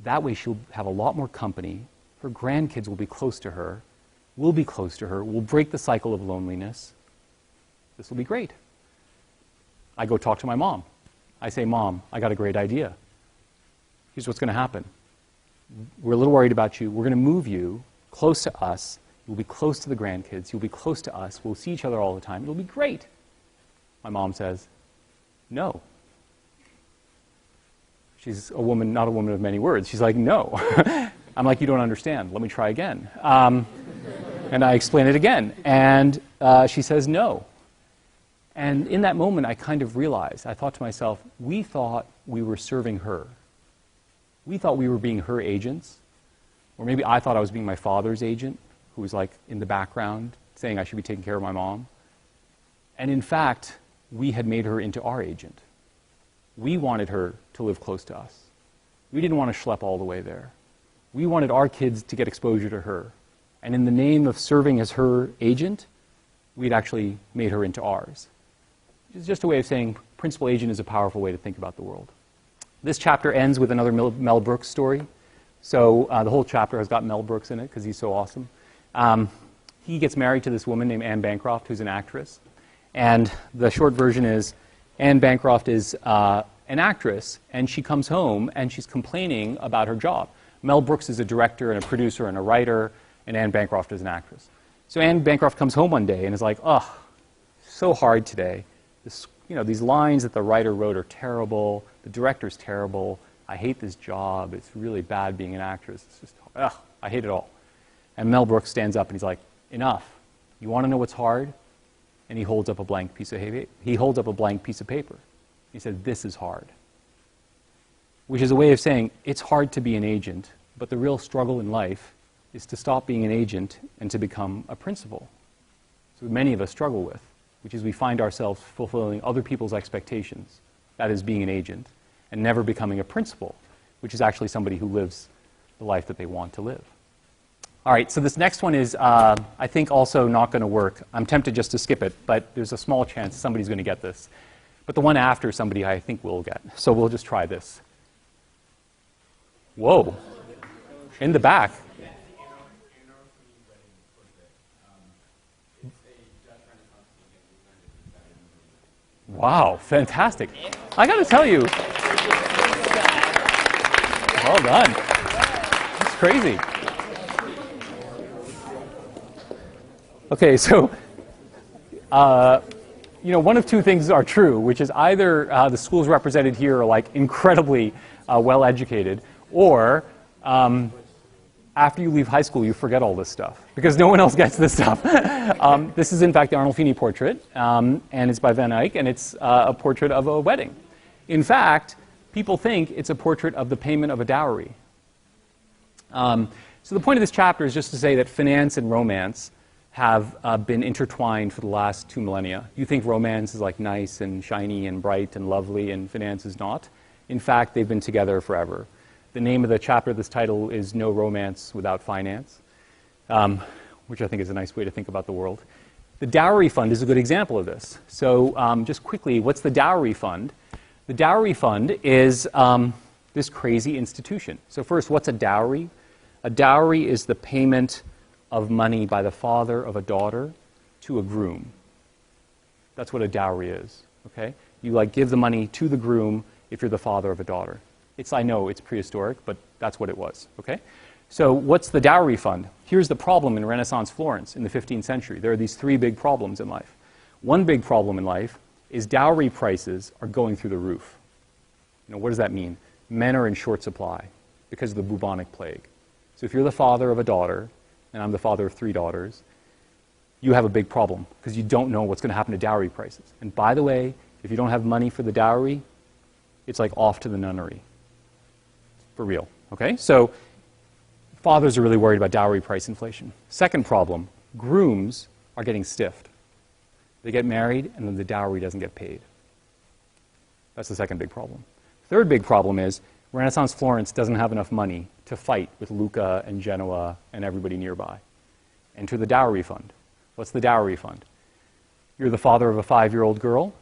That way she'll have a lot more company. Her grandkids will be close to her. We'll be close to her. We'll break the cycle of loneliness. This will be great. I go talk to my mom. I say, Mom, I got a great idea. Here's what's going to happen. We're a little worried about you. We're going to move you close to us. You'll be close to the grandkids. You'll be close to us. We'll see each other all the time. It'll be great. My mom says, no. She's a woman, not a woman of many words. She's like, no. I'm like, you don't understand. Let me try again. And I explain it again. And she says, no. And in that moment, I kind of realized, I thought to myself, we thought we were serving her. We thought we were being her agents. Or maybe I thought I was being my father's agent, who was like in the background saying I should be taking care of my mom. And in fact, we had made her into our agent. We wanted her to live close to us. We didn't want to schlep all the way there. We wanted our kids to get exposure to her. And in the name of serving as her agent, we'd actually made her into ours. It's just a way of saying principal agent is a powerful way to think about the world. This chapter ends with another Mel Brooks story. So the whole chapter has got Mel Brooks in it because he's so awesome. He gets married to this woman named Anne Bancroft, who's an actress. And the short version is Anne Bancroft is an actress, and she comes home and she's complaining about her job. Mel Brooks is a director and a producer and a writer, and Anne Bancroft is an actress. So Anne Bancroft comes home one day and is like, oh, so hard today. These lines that the writer wrote are terrible. The director's terrible. I hate this job. It's really bad being an actress. It's just, I hate it all. And Mel Brooks stands up and he's like, enough. You want to know what's hard? And he holds up a blank piece of paper. He said, this is hard. Which is a way of saying it's hard to be an agent, but the real struggle in life is to stop being an agent and to become a principal. So many of us struggle with, which is we find ourselves fulfilling other people's expectations, that is being an agent, and never becoming a principal, which is actually somebody who lives the life that they want to live. All right, so this next one is, I think, also not going to work. I'm tempted just to skip it, but there's a small chance somebody's going to get this. But the one after somebody I think will get. So we'll just try this. Whoa. In the back. Wow, fantastic. I got to tell you. Well done. That's crazy. Okay, so, one of two things are true, which is either the schools represented here are like incredibly well-educated, or after you leave high school, you forget all this stuff, because no one else gets this stuff. This is, in fact, the Arnolfini portrait, and it's by Van Eyck, and it's a portrait of a wedding. In fact, people think it's a portrait of the payment of a dowry. So the point of this chapter is just to say that finance and romance have been intertwined for the last 2 millennia. You think romance is like nice and shiny and bright and lovely, and finance is not. In fact, they've been together forever. The name of the chapter of this title is No Romance Without Finance, which I think is a nice way to think about the world. The dowry fund is a good example of this. So just quickly, what's the dowry fund? The dowry fund is this crazy institution. So first, what's a dowry? A dowry is the payment of money by the father of a daughter to a groom. That's what a dowry is, okay? You give the money to the groom if you're the father of a daughter. I know it's prehistoric, but that's what it was, okay? So what's the dowry fund? Here's the problem in Renaissance Florence in the 15th century. There are these 3 big problems in life. One big problem in life is dowry prices are going through the roof. What does that mean? Men are in short supply because of the bubonic plague. So if you're the father of a daughter, and I'm the father of 3 daughters, you have a big problem because you don't know what's going to happen to dowry prices. And by the way, if you don't have money for the dowry, it's like off to the nunnery. For real, okay? So fathers are really worried about dowry price inflation. Second problem, grooms are getting stiffed. They get married and then the dowry doesn't get paid. That's the second big problem. Third big problem is Renaissance Florence doesn't have enough money to fight with Lucca and Genoa and everybody nearby. Enter the dowry fund. What's the dowry fund? You're the father of a 5-year-old girl.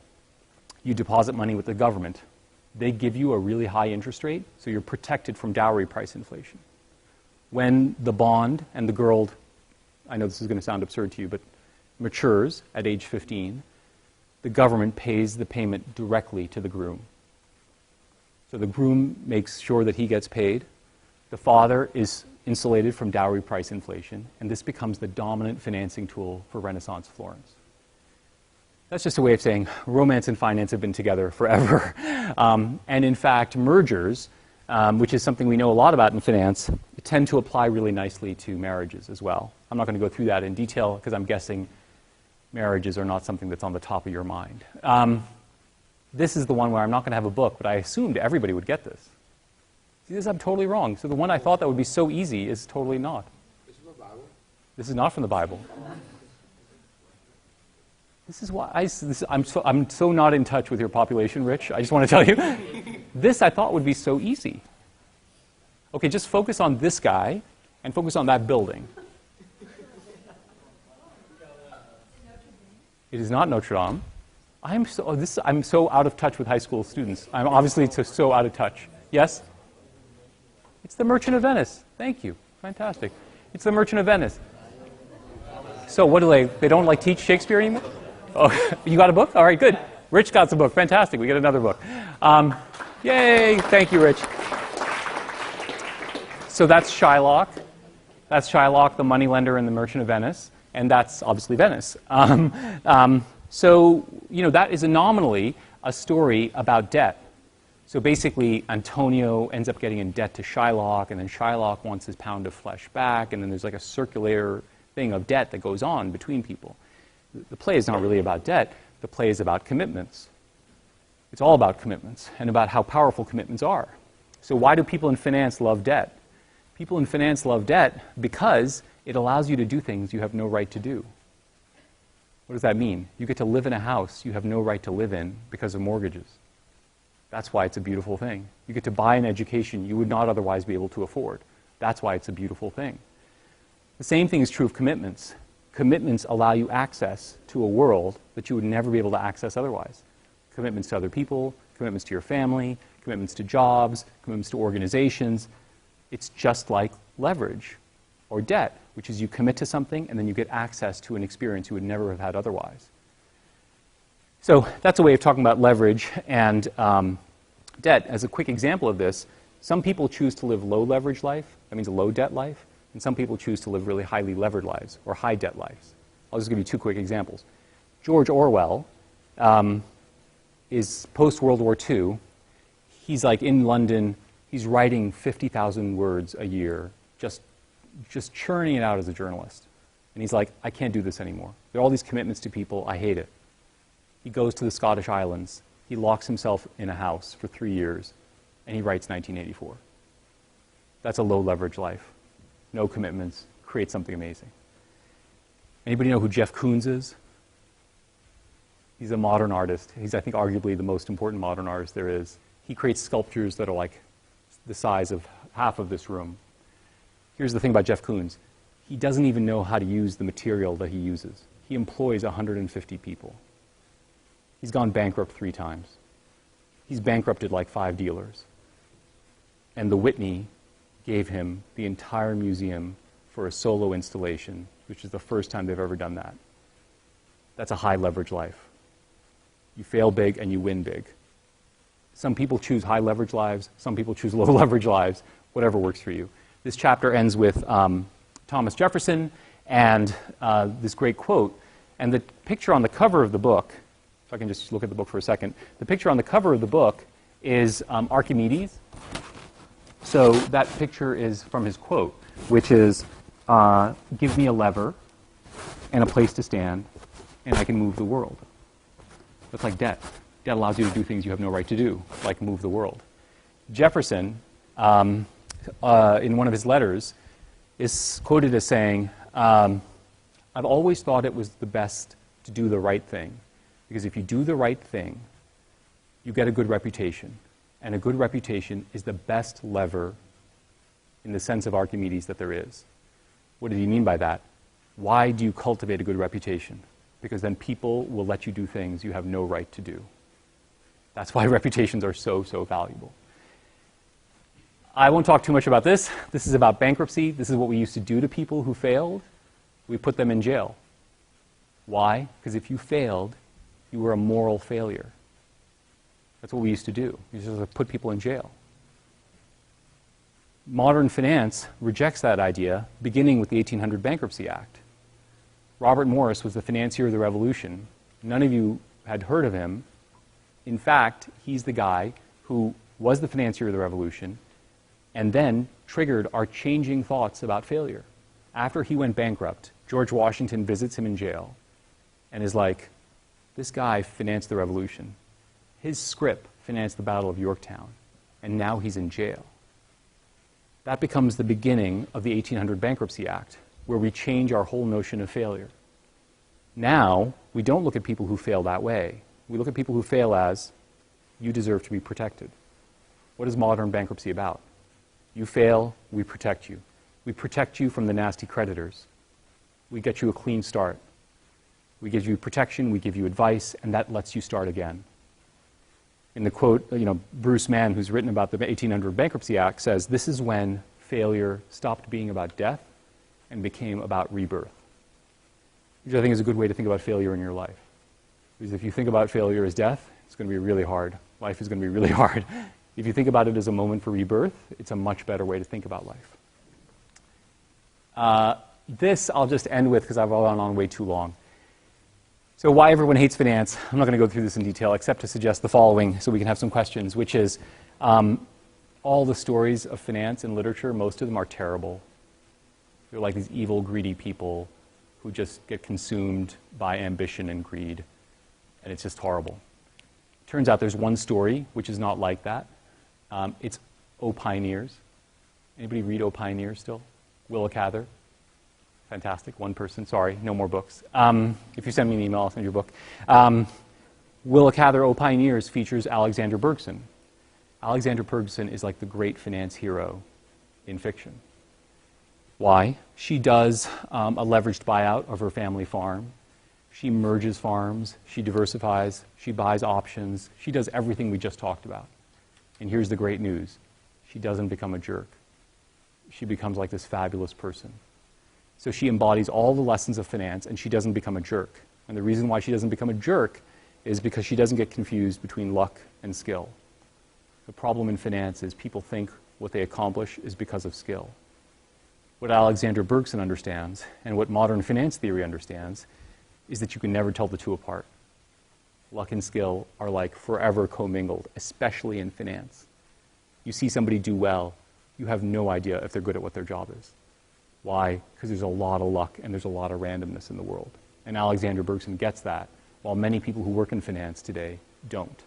You deposit money with the government. They give you a really high interest rate, so you're protected from dowry price inflation. When the bond and the girl I know this is going to sound absurd to you, but matures at age 15, the government pays the payment directly to the groom. So the groom makes sure that he gets paid. The father is insulated from dowry price inflation, and this becomes the dominant financing tool for Renaissance Florence. That's just a way of saying romance and finance have been together forever. And in fact, mergers, which is something we know a lot about in finance, tend to apply really nicely to marriages as well. I'm not going to go through that in detail because I'm guessing marriages are not something that's on the top of your mind. This is the one where I'm not going to have a book, but I assumed everybody would get this. See, this I'm totally wrong. So the one I thought that would be so easy is totally not. Is it from the Bible? This is not from the Bible. This is why I'm so not in touch with your population, Rich. I just want to tell you. This I thought would be so easy. Okay, just focus on this guy and focus on that building. It is not Notre Dame. I'm so out of touch with high school students. I'm obviously so out of touch. Yes? It's the Merchant of Venice. Thank you. Fantastic. It's the Merchant of Venice. So what do they don't like teach Shakespeare anymore? Oh, you got a book? All right, good. Rich got the book. Fantastic. We get another book. Yay. Thank you, Rich. So that's Shylock. That's Shylock, the moneylender in the Merchant of Venice. And that's obviously Venice. So, that is nominally a story about debt. So basically, Antonio ends up getting in debt to Shylock, and then Shylock wants his pound of flesh back, and then there's like a circular thing of debt that goes on between people. The play is not really about debt. The play is about commitments. It's all about commitments and about how powerful commitments are. So why do people in finance love debt? People in finance love debt because it allows you to do things you have no right to do. What does that mean? You get to live in a house you have no right to live in because of mortgages. That's why it's a beautiful thing. You get to buy an education you would not otherwise be able to afford. That's why it's a beautiful thing. The same thing is true of commitments. Commitments allow you access to a world that you would never be able to access otherwise. Commitments to other people, commitments to your family, commitments to jobs, commitments to organizations. It's just like leverage or debt, which is you commit to something and then you get access to an experience you would never have had otherwise. So that's a way of talking about leverage and debt. As a quick example of this, some people choose to live low leverage life, that means a low debt life, and some people choose to live really highly levered lives or high debt lives. I'll just give you two quick examples. George Orwell is post-World War II. He's like in London, he's writing 50,000 words a year, just churning it out as a journalist. And he's like, I can't do this anymore. There are all these commitments to people, I hate it. He goes to the Scottish Islands, he locks himself in a house for 3 years, and he writes 1984. That's a low leverage life. No commitments, create something amazing. Anybody know who Jeff Koons is? He's a modern artist. He's, I think, arguably the most important modern artist there is. He creates sculptures that are like the size of half of this room. Here's the thing about Jeff Koons. He doesn't even know how to use the material that he uses. He employs 150 people. He's gone bankrupt 3 times. He's bankrupted like 5 dealers. And the Whitney gave him the entire museum for a solo installation, which is the first time they've ever done that. That's a high leverage life. You fail big and you win big. Some people choose high leverage lives, some people choose low leverage lives, whatever works for you. This chapter ends with Thomas Jefferson and this great quote. And the picture on the cover of the book, if I can just look at the book for a second, the picture on the cover of the book is Archimedes. So that picture is from his quote, which is, give me a lever and a place to stand, and I can move the world. That's like debt. Debt allows you to do things you have no right to do, like move the world. Jefferson, in one of his letters, is quoted as saying, I've always thought it was the best to do the right thing, because if you do the right thing, you get a good reputation. And a good reputation is the best lever in the sense of Archimedes that there is. What did he mean by that? Why do you cultivate a good reputation? Because then people will let you do things you have no right to do. That's why reputations are so, so valuable. I won't talk too much about this. This is about bankruptcy. This is what we used to do to people who failed. We put them in jail. Why? Because if you failed, you were a moral failure. That's what we used to do. We used to put people in jail. Modern finance rejects that idea, beginning with the 1800 Bankruptcy Act. Robert Morris was the financier of the revolution. None of you had heard of him. In fact, he's the guy who was the financier of the revolution and then triggered our changing thoughts about failure. After he went bankrupt, George Washington visits him in jail and is like, this guy financed the revolution. His scrip financed the Battle of Yorktown, and now he's in jail. That becomes the beginning of the 1800 Bankruptcy Act, where we change our whole notion of failure. Now, we don't look at people who fail that way. We look at people who fail as, you deserve to be protected. What is modern bankruptcy about? You fail, we protect you. We protect you from the nasty creditors. We get you a clean start. We give you protection, we give you advice, and that lets you start again. In the quote, Bruce Mann, who's written about the 1800 Bankruptcy Act, says, this is when failure stopped being about death and became about rebirth. Which I think is a good way to think about failure in your life. Because if you think about failure as death, it's going to be really hard. Life is going to be really hard. If you think about it as a moment for rebirth, it's a much better way to think about life. This I'll just end with because I've gone on way too long. So why everyone hates finance, I'm not going to go through this in detail except to suggest the following so we can have some questions, which is all the stories of finance in literature, most of them are terrible. They're like these evil, greedy people who just get consumed by ambition and greed, and it's just horrible. Turns out there's one story which is not like that. It's O Pioneers. Anybody read O Pioneers still? Willa Cather. Fantastic. One person. Sorry, no more books. If you send me an email, I'll send you a book. Willa Cather, O Pioneers features Alexander Bergson. Alexander Bergson is like the great finance hero in fiction. Why? She does a leveraged buyout of her family farm. She merges farms. She diversifies. She buys options. She does everything we just talked about. And here's the great news. She doesn't become a jerk. She becomes like this fabulous person. So she embodies all the lessons of finance, and she doesn't become a jerk. And the reason why she doesn't become a jerk is because she doesn't get confused between luck and skill. The problem in finance is people think what they accomplish is because of skill. What Alexander Bergson understands, and what modern finance theory understands, is that you can never tell the two apart. Luck and skill are like forever commingled, especially in finance. You see somebody do well, you have no idea if they're good at what their job is. Why? Because there's a lot of luck and there's a lot of randomness in the world. And Alexander Bergson gets that, while many people who work in finance today don't.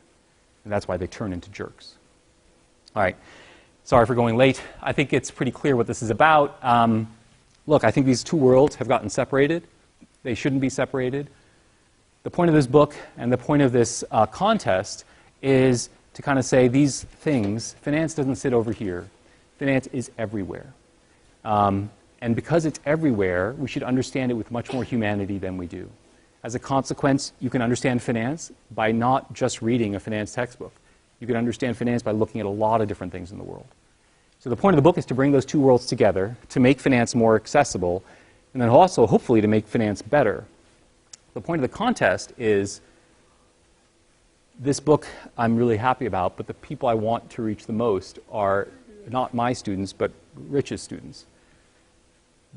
And that's why they turn into jerks. All right. Sorry for going late. I think it's pretty clear what this is about. Look, I think these two worlds have gotten separated. They shouldn't be separated. The point of this book and the point of this contest is to kind of say these things, finance doesn't sit over here. Finance is everywhere. And because it's everywhere, we should understand it with much more humanity than we do. As a consequence, you can understand finance by not just reading a finance textbook. You can understand finance by looking at a lot of different things in the world. So the point of the book is to bring those two worlds together, to make finance more accessible, and then also, hopefully, to make finance better. The point of the contest is this book I'm really happy about, but the people I want to reach the most are not my students, but Rich's students.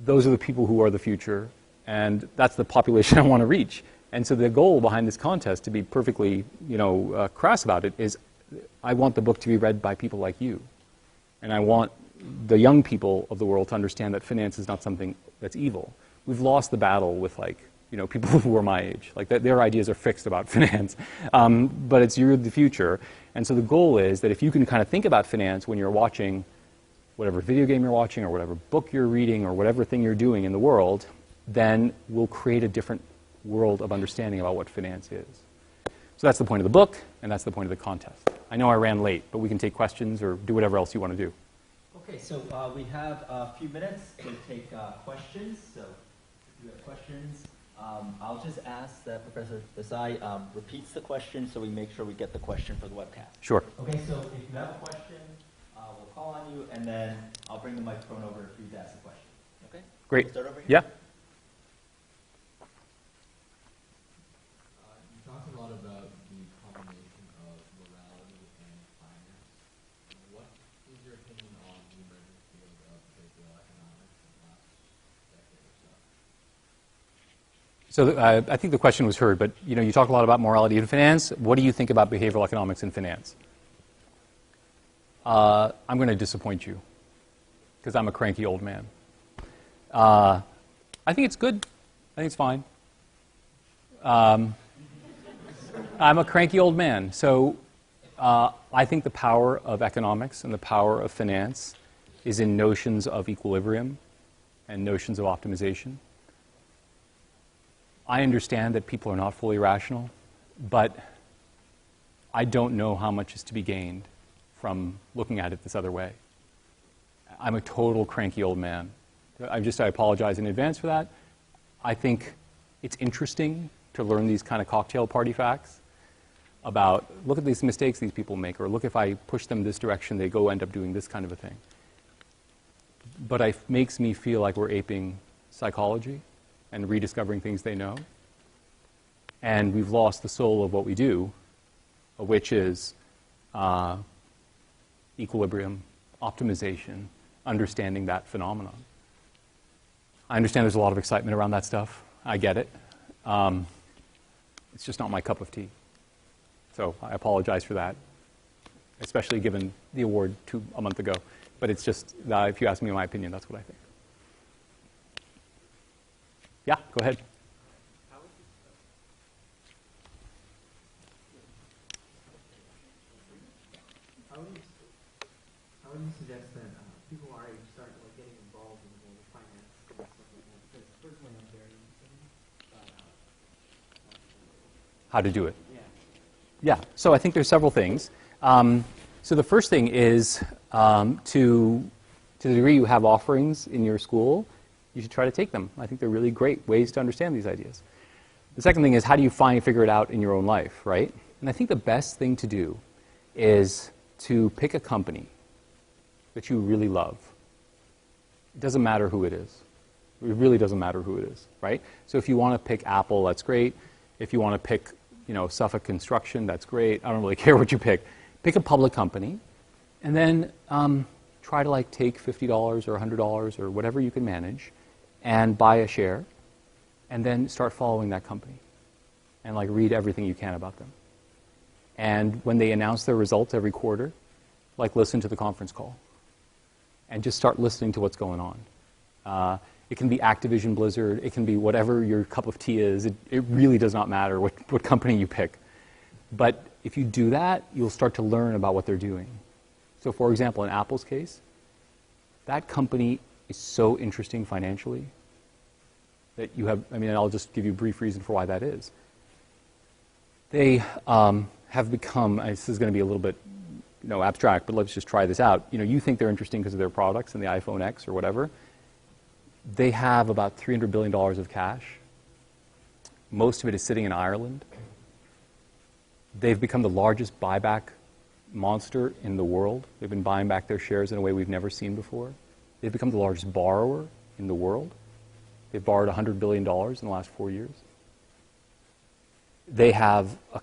Those are the people who are the future, and that's the population I want to reach. And so the goal behind this contest, to be perfectly, crass about it, is I want the book to be read by people like you. And I want the young people of the world to understand that finance is not something that's evil. We've lost the battle with, people who are my age. Their ideas are fixed about finance. But it's you're the future. And so the goal is that if you can kind of think about finance when you're watching whatever video game you're watching or whatever book you're reading or whatever thing you're doing in the world, then we'll create a different world of understanding about what finance is. So that's the point of the book, and that's the point of the contest. I know I ran late, but we can take questions or do whatever else you want to do. Okay, so we have a few minutes to take questions. So if you have questions, I'll just ask that Professor Desai repeats the question so we make sure we get the question for the webcast. Sure. Okay, so if you have a question, we'll call on you, and then I'll bring the microphone over for you to ask the question. Okay? Great. We'll start over here. Yeah. So I think the question was heard, but you talk a lot about morality in finance. What do you think about behavioral economics in finance? I'm going to disappoint you because I'm a cranky old man. I think it's good. I think it's fine. I'm a cranky old man. So I think the power of economics and the power of finance is in notions of equilibrium and notions of optimization. I understand that people are not fully rational, but I don't know how much is to be gained from looking at it this other way. I'm a total cranky old man. I apologize in advance for that. I think it's interesting to learn these kind of cocktail party facts about, look at these mistakes these people make, or look, if I push them this direction, they end up doing this kind of a thing. But it makes me feel like we're aping psychology and rediscovering things they know. And we've lost the soul of what we do, which is equilibrium, optimization, understanding that phenomenon. I understand there's a lot of excitement around that stuff. I get it. It's just not my cup of tea. So I apologize for that, especially given the award a month ago. But it's just, if you ask me my opinion, that's what I think. Yeah, go ahead. How would you suggest that people our age start getting involved in the world of finance and stuff like that? Because personally, I'm very interested. How to do it? Yeah. Yeah. So I think there's several things. So the first thing is to the degree you have offerings in your school, you should try to take them. I think they're really great ways to understand these ideas. The second thing is, how do you figure it out in your own life, right? And I think the best thing to do is to pick a company that you really love. It doesn't matter who it is. It really doesn't matter who it is, right? So if you want to pick Apple, that's great. If you want to pick, Suffolk Construction, that's great. I don't really care what you pick. Pick a public company, and then try to take $50 or $100 or whatever you can manage, and buy a share, and then start following that company, and read everything you can about them. And when they announce their results every quarter, listen to the conference call, and just start listening to what's going on. It can be Activision Blizzard. It can be whatever your cup of tea is. It really does not matter what company you pick. But if you do that, you'll start to learn about what they're doing. So for example, in Apple's case, that company is so interesting financially that you have, I'll just give you a brief reason for why that is. They have become, this is going to be a little bit abstract, but let's just try this out. You think they're interesting because of their products and the iPhone X or whatever. They have about $300 billion of cash. Most of it is sitting in Ireland. They've become the largest buyback monster in the world. They've been buying back their shares in a way we've never seen before. They've become the largest borrower in the world. They've borrowed $100 billion in the last 4 years. They have an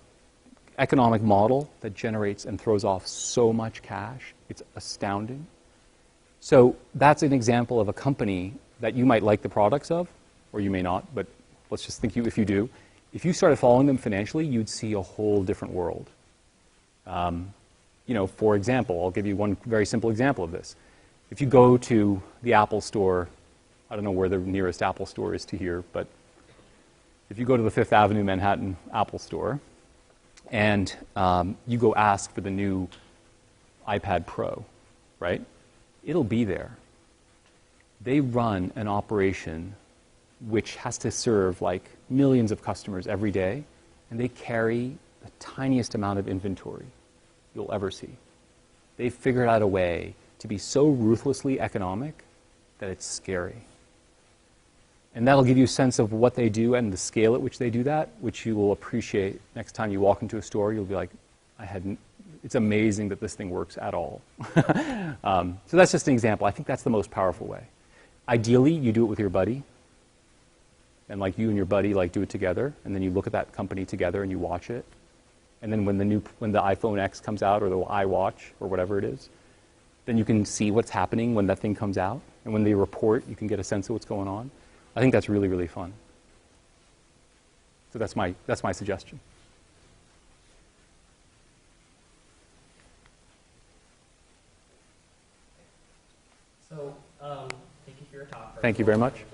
economic model that generates and throws off so much cash. It's astounding. So that's an example of a company that you might like the products of, or you may not, but let's just think if you do. If you started following them financially, you'd see a whole different world. For example, I'll give you one very simple example of this. If you go to the Apple store, I don't know where the nearest Apple store is to here, but if you go to the Fifth Avenue Manhattan Apple store, and you go ask for the new iPad Pro, right? It'll be there. They run an operation which has to serve millions of customers every day, and they carry the tiniest amount of inventory you'll ever see. They've figured out a way to be so ruthlessly economic that it's scary. And that'll give you a sense of what they do and the scale at which they do that, which you will appreciate next time you walk into a store. You'll be like, it's amazing that this thing works at all. So that's just an example. I think that's the most powerful way. Ideally, you do it with your buddy. And you and your buddy do it together, and then you look at that company together and you watch it. And then when the iPhone X comes out, or the iWatch, or whatever it is, then you can see what's happening when that thing comes out. And when they report, you can get a sense of what's going on. I think that's really, really fun. So that's my suggestion. So, thank you for your talk. Thank you very much.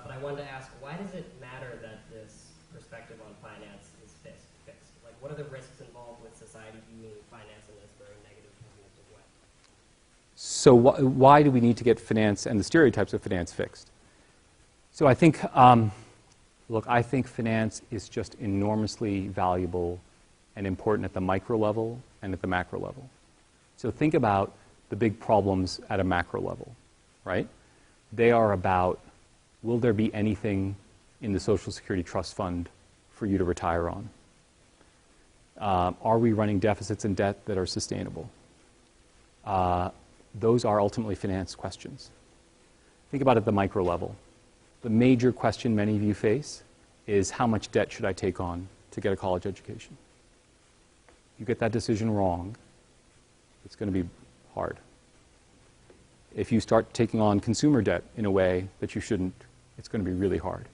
But I wanted to ask, why does it matter that this perspective on finance is fixed? Like, what are the risks involved with society viewing finance in this very negative, pessimistic way? So why do we need to get finance and the stereotypes of finance fixed? So I think, look, I think finance is just enormously valuable and important at the micro level and at the macro level. So think about the big problems at a macro level, right? They are about, will there be anything in the Social Security Trust Fund for you to retire on? Are we running deficits and debt that are sustainable? Those are ultimately finance questions. Think about it at the micro level. The major question many of you face is, how much debt should I take on to get a college education? You get that decision wrong, it's going to be hard. If you start taking on consumer debt in a way that you shouldn't, it's going to be really hard.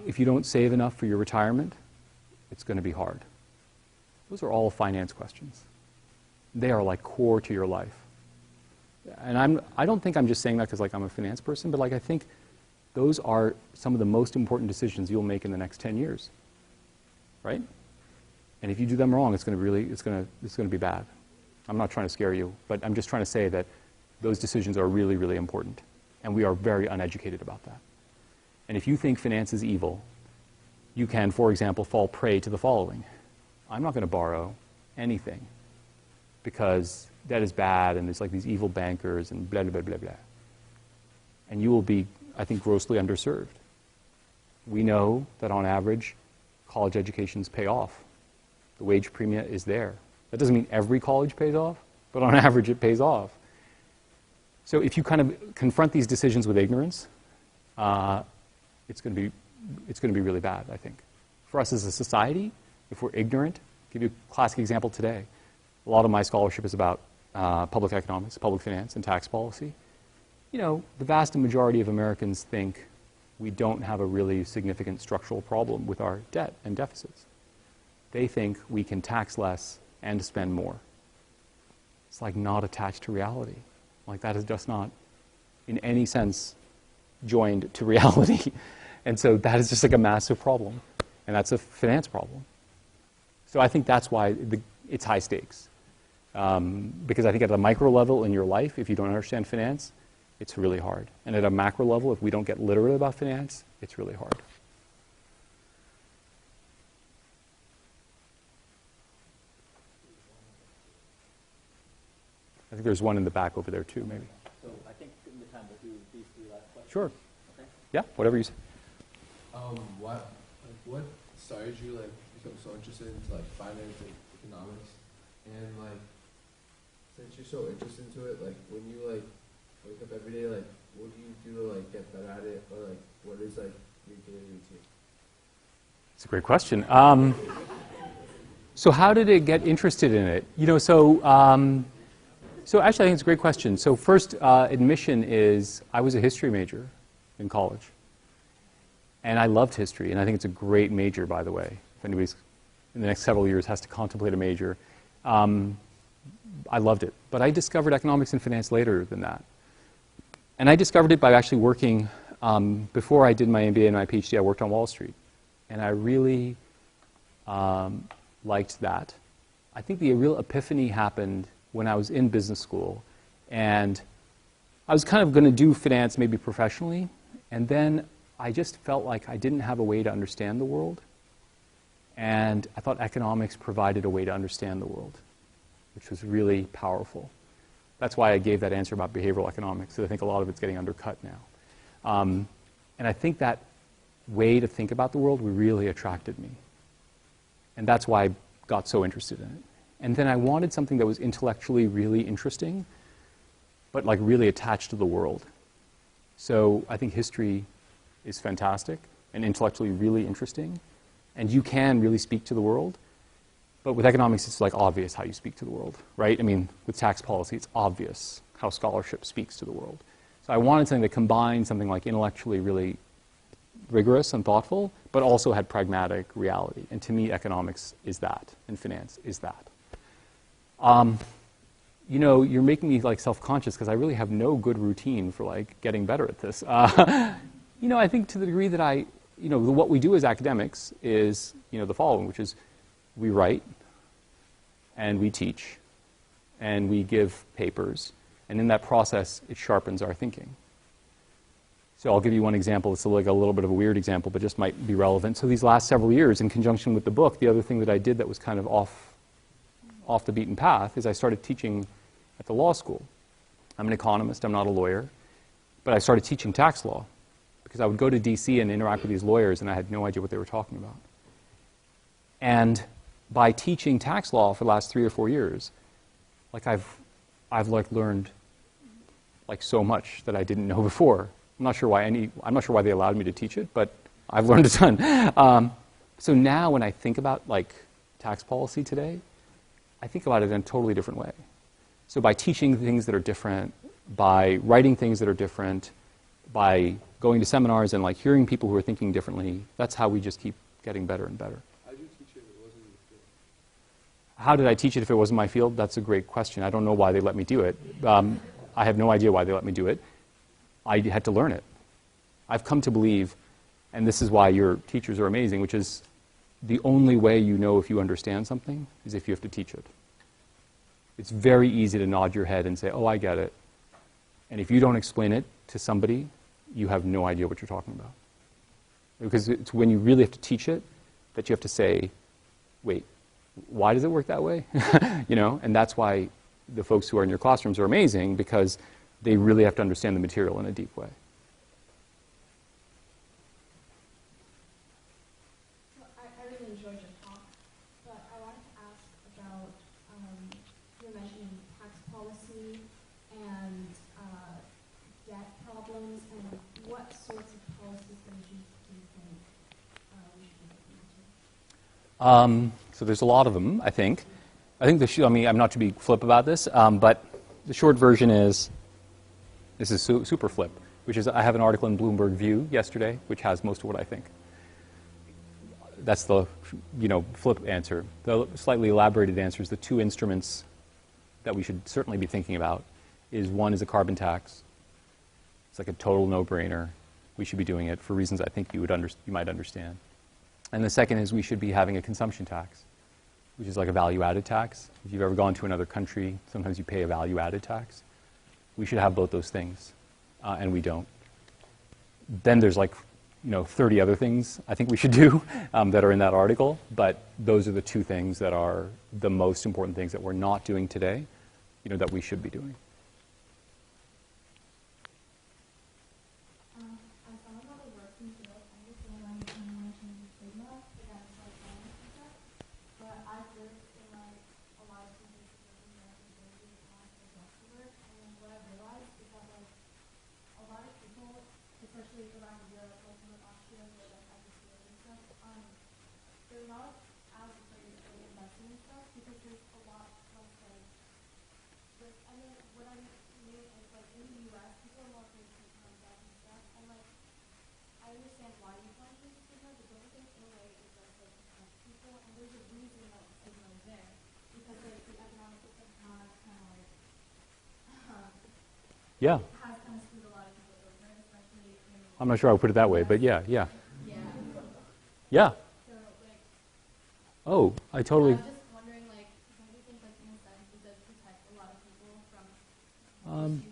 If you don't save enough for your retirement, it's going to be hard. Those are all finance questions. They are like core to your life. And I don't think I'm just saying that because like I'm a finance person, but like I think those are some of the most important decisions you'll make in the next 10 years, right? And if you do them wrong, it's going to be bad. I'm not trying to scare you, but I'm just trying to say that those decisions are really, really important, and we are very uneducated about that. And if you think finance is evil, you can, for example, fall prey to the following. I'm not going to borrow anything because that is bad, and there's like these evil bankers and blah, blah, blah, blah, blah. And you will be, I think, grossly underserved. We know that on average, college educations pay off. The wage premium is there. That doesn't mean every college pays off, but on average it pays off. So if you kind of confront these decisions with ignorance, it's going to be really bad, I think. For us as a society, if we're ignorant, I'll give you a classic example today. A lot of my scholarship is about public economics, public finance, and tax policy. You know, the vast majority of Americans think we don't have a really significant structural problem with our debt and deficits. They think we can tax less and spend more. It's like not attached to reality. Like that is just not, in any sense, joined to reality. And so that is just like a massive problem. And that's a finance problem. So I think that's why it's high stakes. Because I think at a micro level in your life, if you don't understand finance, it's really hard. And at a macro level, if we don't get literate about finance, it's really hard. I think there's one in the back over there too, maybe. So I think in the time we'll do these three last questions. Sure. Okay. Yeah, whatever you say. What started you like become so interested into like finance and economics? And like, since you're so interested into it, like when you like wake up every day, like what do you do to like get better at it, or like what is like your daily routine? It's a great question. So how did it get interested in it? You know, so actually I think it's a great question. So first, admission is, I was a history major in college. And I loved history, and I think it's a great major, by the way. If anybody's in the next several years has to contemplate a major. I loved it. But I discovered economics and finance later than that. And I discovered it by actually working, before I did my MBA and my PhD, I worked on Wall Street. And I really liked that. I think the real epiphany happened when I was in business school. And I was kind of going to do finance maybe professionally. And then I just felt like I didn't have a way to understand the world. And I thought economics provided a way to understand the world, which was really powerful. That's why I gave that answer about behavioral economics, because I think a lot of it's getting undercut now. And I think that way to think about the world really attracted me. And that's why I got so interested in it. And then I wanted something that was intellectually really interesting, but like really attached to the world. So I think history is fantastic and intellectually really interesting, and you can really speak to the world. But with economics, it's like obvious how you speak to the world, right? I mean, with tax policy, it's obvious how scholarship speaks to the world. So I wanted something that combined something like intellectually really rigorous and thoughtful, but also had pragmatic reality. And to me, economics is that, and finance is that. You know, you're making me like self-conscious because I really have no good routine for like getting better at this. You know, I think to the degree that what we do as academics is, the following, which is we write and we teach and we give papers, and in that process, it sharpens our thinking. So I'll give you one example. It's like a little bit of a weird example, but just might be relevant. So these last several years, in conjunction with the book, the other thing that I did that was kind of off the beaten path is I started teaching at the law school. I'm an economist, I'm not a lawyer, but I started teaching tax law because I would go to DC and interact with these lawyers and I had no idea what they were talking about. And by teaching tax law for the last 3 or 4 years, like I've like learned like so much that I didn't know before. I'm not sure why they allowed me to teach it, but I've learned a ton. So now when I think about like tax policy today, I think about it in a totally different way. So by teaching things that are different, by writing things that are different, by going to seminars and like hearing people who are thinking differently, that's how we just keep getting better and better. How did you teach it if it wasn't in the field? How did I teach it if it wasn't my field? That's a great question. I don't know why they let me do it. I have no idea why they let me do it. I had to learn it. I've come to believe, and this is why your teachers are amazing, which is the only way you know if you understand something is if you have to teach it. It's very easy to nod your head and say, oh, I get it. And if you don't explain it to somebody, you have no idea what you're talking about. Because it's when you really have to teach it that you have to say, wait, why does it work that way? And that's why the folks who are in your classrooms are amazing, because they really have to understand the material in a deep way. I really enjoyed your talk, but I wanted to ask about, you were mentioning tax policy and debt problems, and what sorts of policies do you think we should be looking into? So there's a lot of them, I think. I'm not to be flip about this, but the short version is, this is super flip, which is I have an article in Bloomberg View yesterday, which has most of what I think. That's the flip answer. The slightly elaborated answer is the two instruments that we should certainly be thinking about is one is a carbon tax. It's like a total no-brainer. We should be doing it for reasons I think you might understand. And the second is we should be having a consumption tax, which is like a value-added tax. If you've ever gone to another country, sometimes you pay a value-added tax. We should have both those things, and we don't. Then there's 30 other things I think we should do that are in that article, but those are the two things that are the most important things that we're not doing today, that we should be doing. As someone that works in field, I understand why you mentioned stigma against finance and stuff, but I've lived in a lot of places in New Jersey, Luxembourg, and what I've realized is that a lot of people, especially around Europe, like in Austria, where they have this field and stuff, they're not as afraid of investing and stuff because there's a lot less and then what I mean is in the U.S., people are more afraid to take money out and stuff, and I understand why you want to use stigma, but don't you think in a way it does protect people, and there's a reason that stigma is there, because the economic system has kind of Yeah. has kind of screwed a lot of people over, especially in I'm not sure I would put it that way, but yeah. yeah. So Oh, I totally. I was just wondering don't you think in a sense it does protect a lot of people from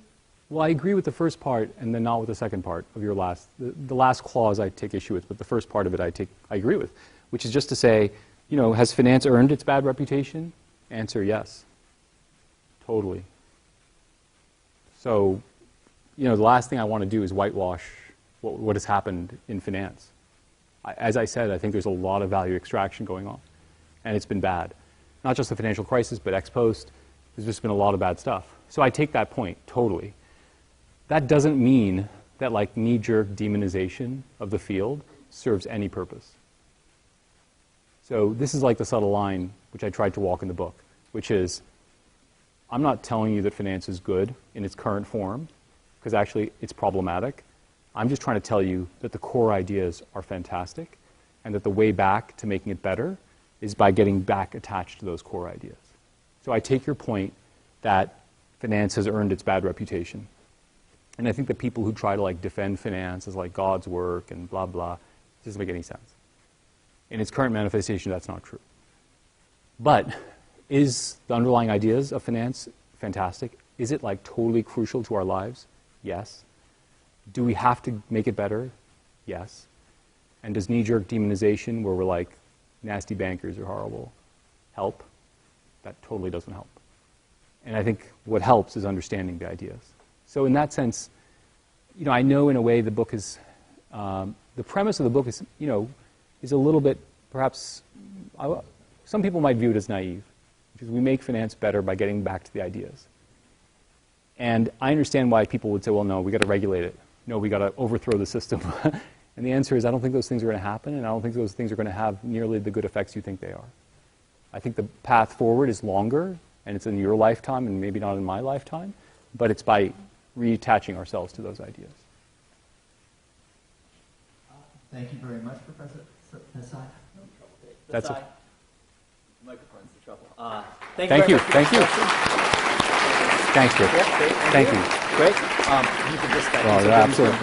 Well, I agree with the first part, and then not with the second part of your last. The last clause I take issue with, but the first part of it I agree with, which is just to say, has finance earned its bad reputation? Answer: yes. Totally. So, the last thing I want to do is whitewash what has happened in finance. As I said, I think there's a lot of value extraction going on, and it's been bad. Not just the financial crisis, but ex post. There's just been a lot of bad stuff. So I take that point, totally. That doesn't mean that knee-jerk demonization of the field serves any purpose. So this is the subtle line which I tried to walk in the book, which is, I'm not telling you that finance is good in its current form, because actually it's problematic. I'm just trying to tell you that the core ideas are fantastic and that the way back to making it better is by getting back attached to those core ideas. So I take your point that finance has earned its bad reputation. And I think that people who try to like defend finance as like God's work and blah, blah, it doesn't make any sense. In its current manifestation, that's not true. But is the underlying ideas of finance fantastic? Is it like totally crucial to our lives? Yes. Do we have to make it better? Yes. And does knee-jerk demonization, where we're like, nasty bankers are horrible, help? That totally doesn't help. And I think what helps is understanding the ideas. So in that sense, I know in a way the book is, the premise of the book is, is a little bit, perhaps, some people might view it as naive, because we make finance better by getting back to the ideas. And I understand why people would say, well, no, we got to regulate it. No, we got to overthrow the system. And the answer is, I don't think those things are going to happen, and I don't think those things are going to have nearly the good effects you think they are. I think the path forward is longer, and it's in your lifetime, and maybe not in my lifetime, but it's by reattaching ourselves to those ideas. Thank you very much, Professor Desai. That's Desai. it. Microphone's the trouble. Thank you. Thanks, Rich. Yeah, Thank you. Great. You can just thank you. Absolutely.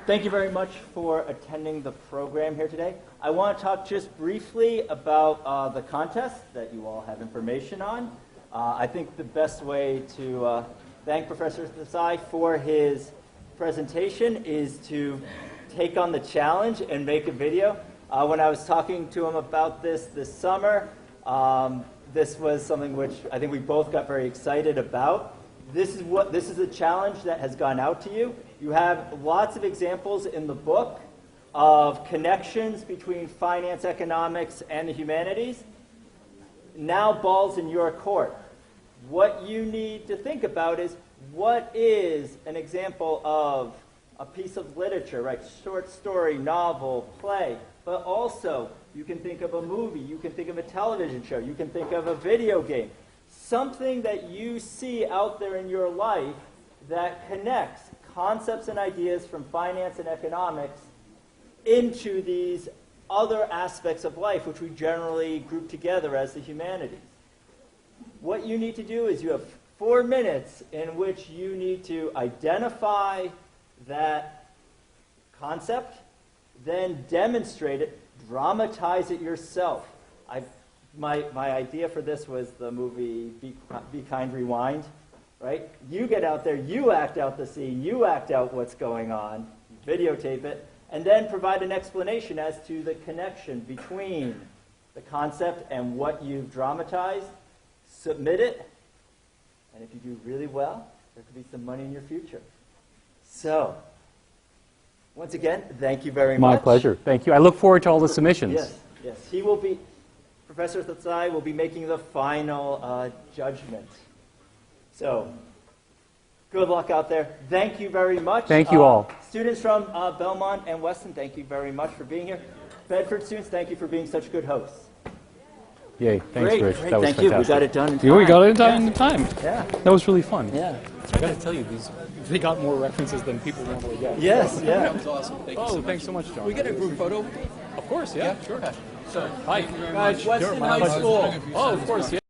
Thank you very much for attending the program here today. I want to talk just briefly about the contest that you all have information on. I think the best way to thank Professor Desai for his presentation is to take on the challenge and make a video. When I was talking to him about this summer, this was something which I think we both got very excited about. This is a challenge that has gone out to you. You have lots of examples in the book of connections between finance, economics, and the humanities. Now ball's in your court. What you need to think about is, what is an example of a piece of literature, right? Short story, novel, play. But also, you can think of a movie, you can think of a television show, you can think of a video game. Something that you see out there in your life that connects concepts and ideas from finance and economics into these other aspects of life, which we generally group together as the humanities. What you need to do is you have 4 minutes in which you need to identify that concept, then demonstrate it, dramatize it yourself. My idea for this was the movie Be Kind, Rewind, right? You get out there, you act out the scene, you act out what's going on, videotape it, and then provide an explanation as to the connection between the concept and what you've dramatized. Submit it, and if you do really well, there could be some money in your future. So, once again, thank you very much. My pleasure. Thank you. I look forward to all the submissions. Yes. He will be, Professor Desai will be making the final judgment. So, good luck out there. Thank you very much. Thank you all. Students from Belmont and Weston, thank you very much for being here. Bedford students, thank you for being such good hosts. Yay. Thanks, Great, Rich. great. That was Thank you. fantastic. We got it done in time. Yeah, we got it done in time. Yeah. That was really fun. Yeah. I got to tell you, they got more references than people normally get. Yes, yeah. That was awesome. Thank you so much. Thanks so much, John. We get a group photo? Of course, yeah, sure. So, Hi. guys, Weston High School. Oh, of course, yeah.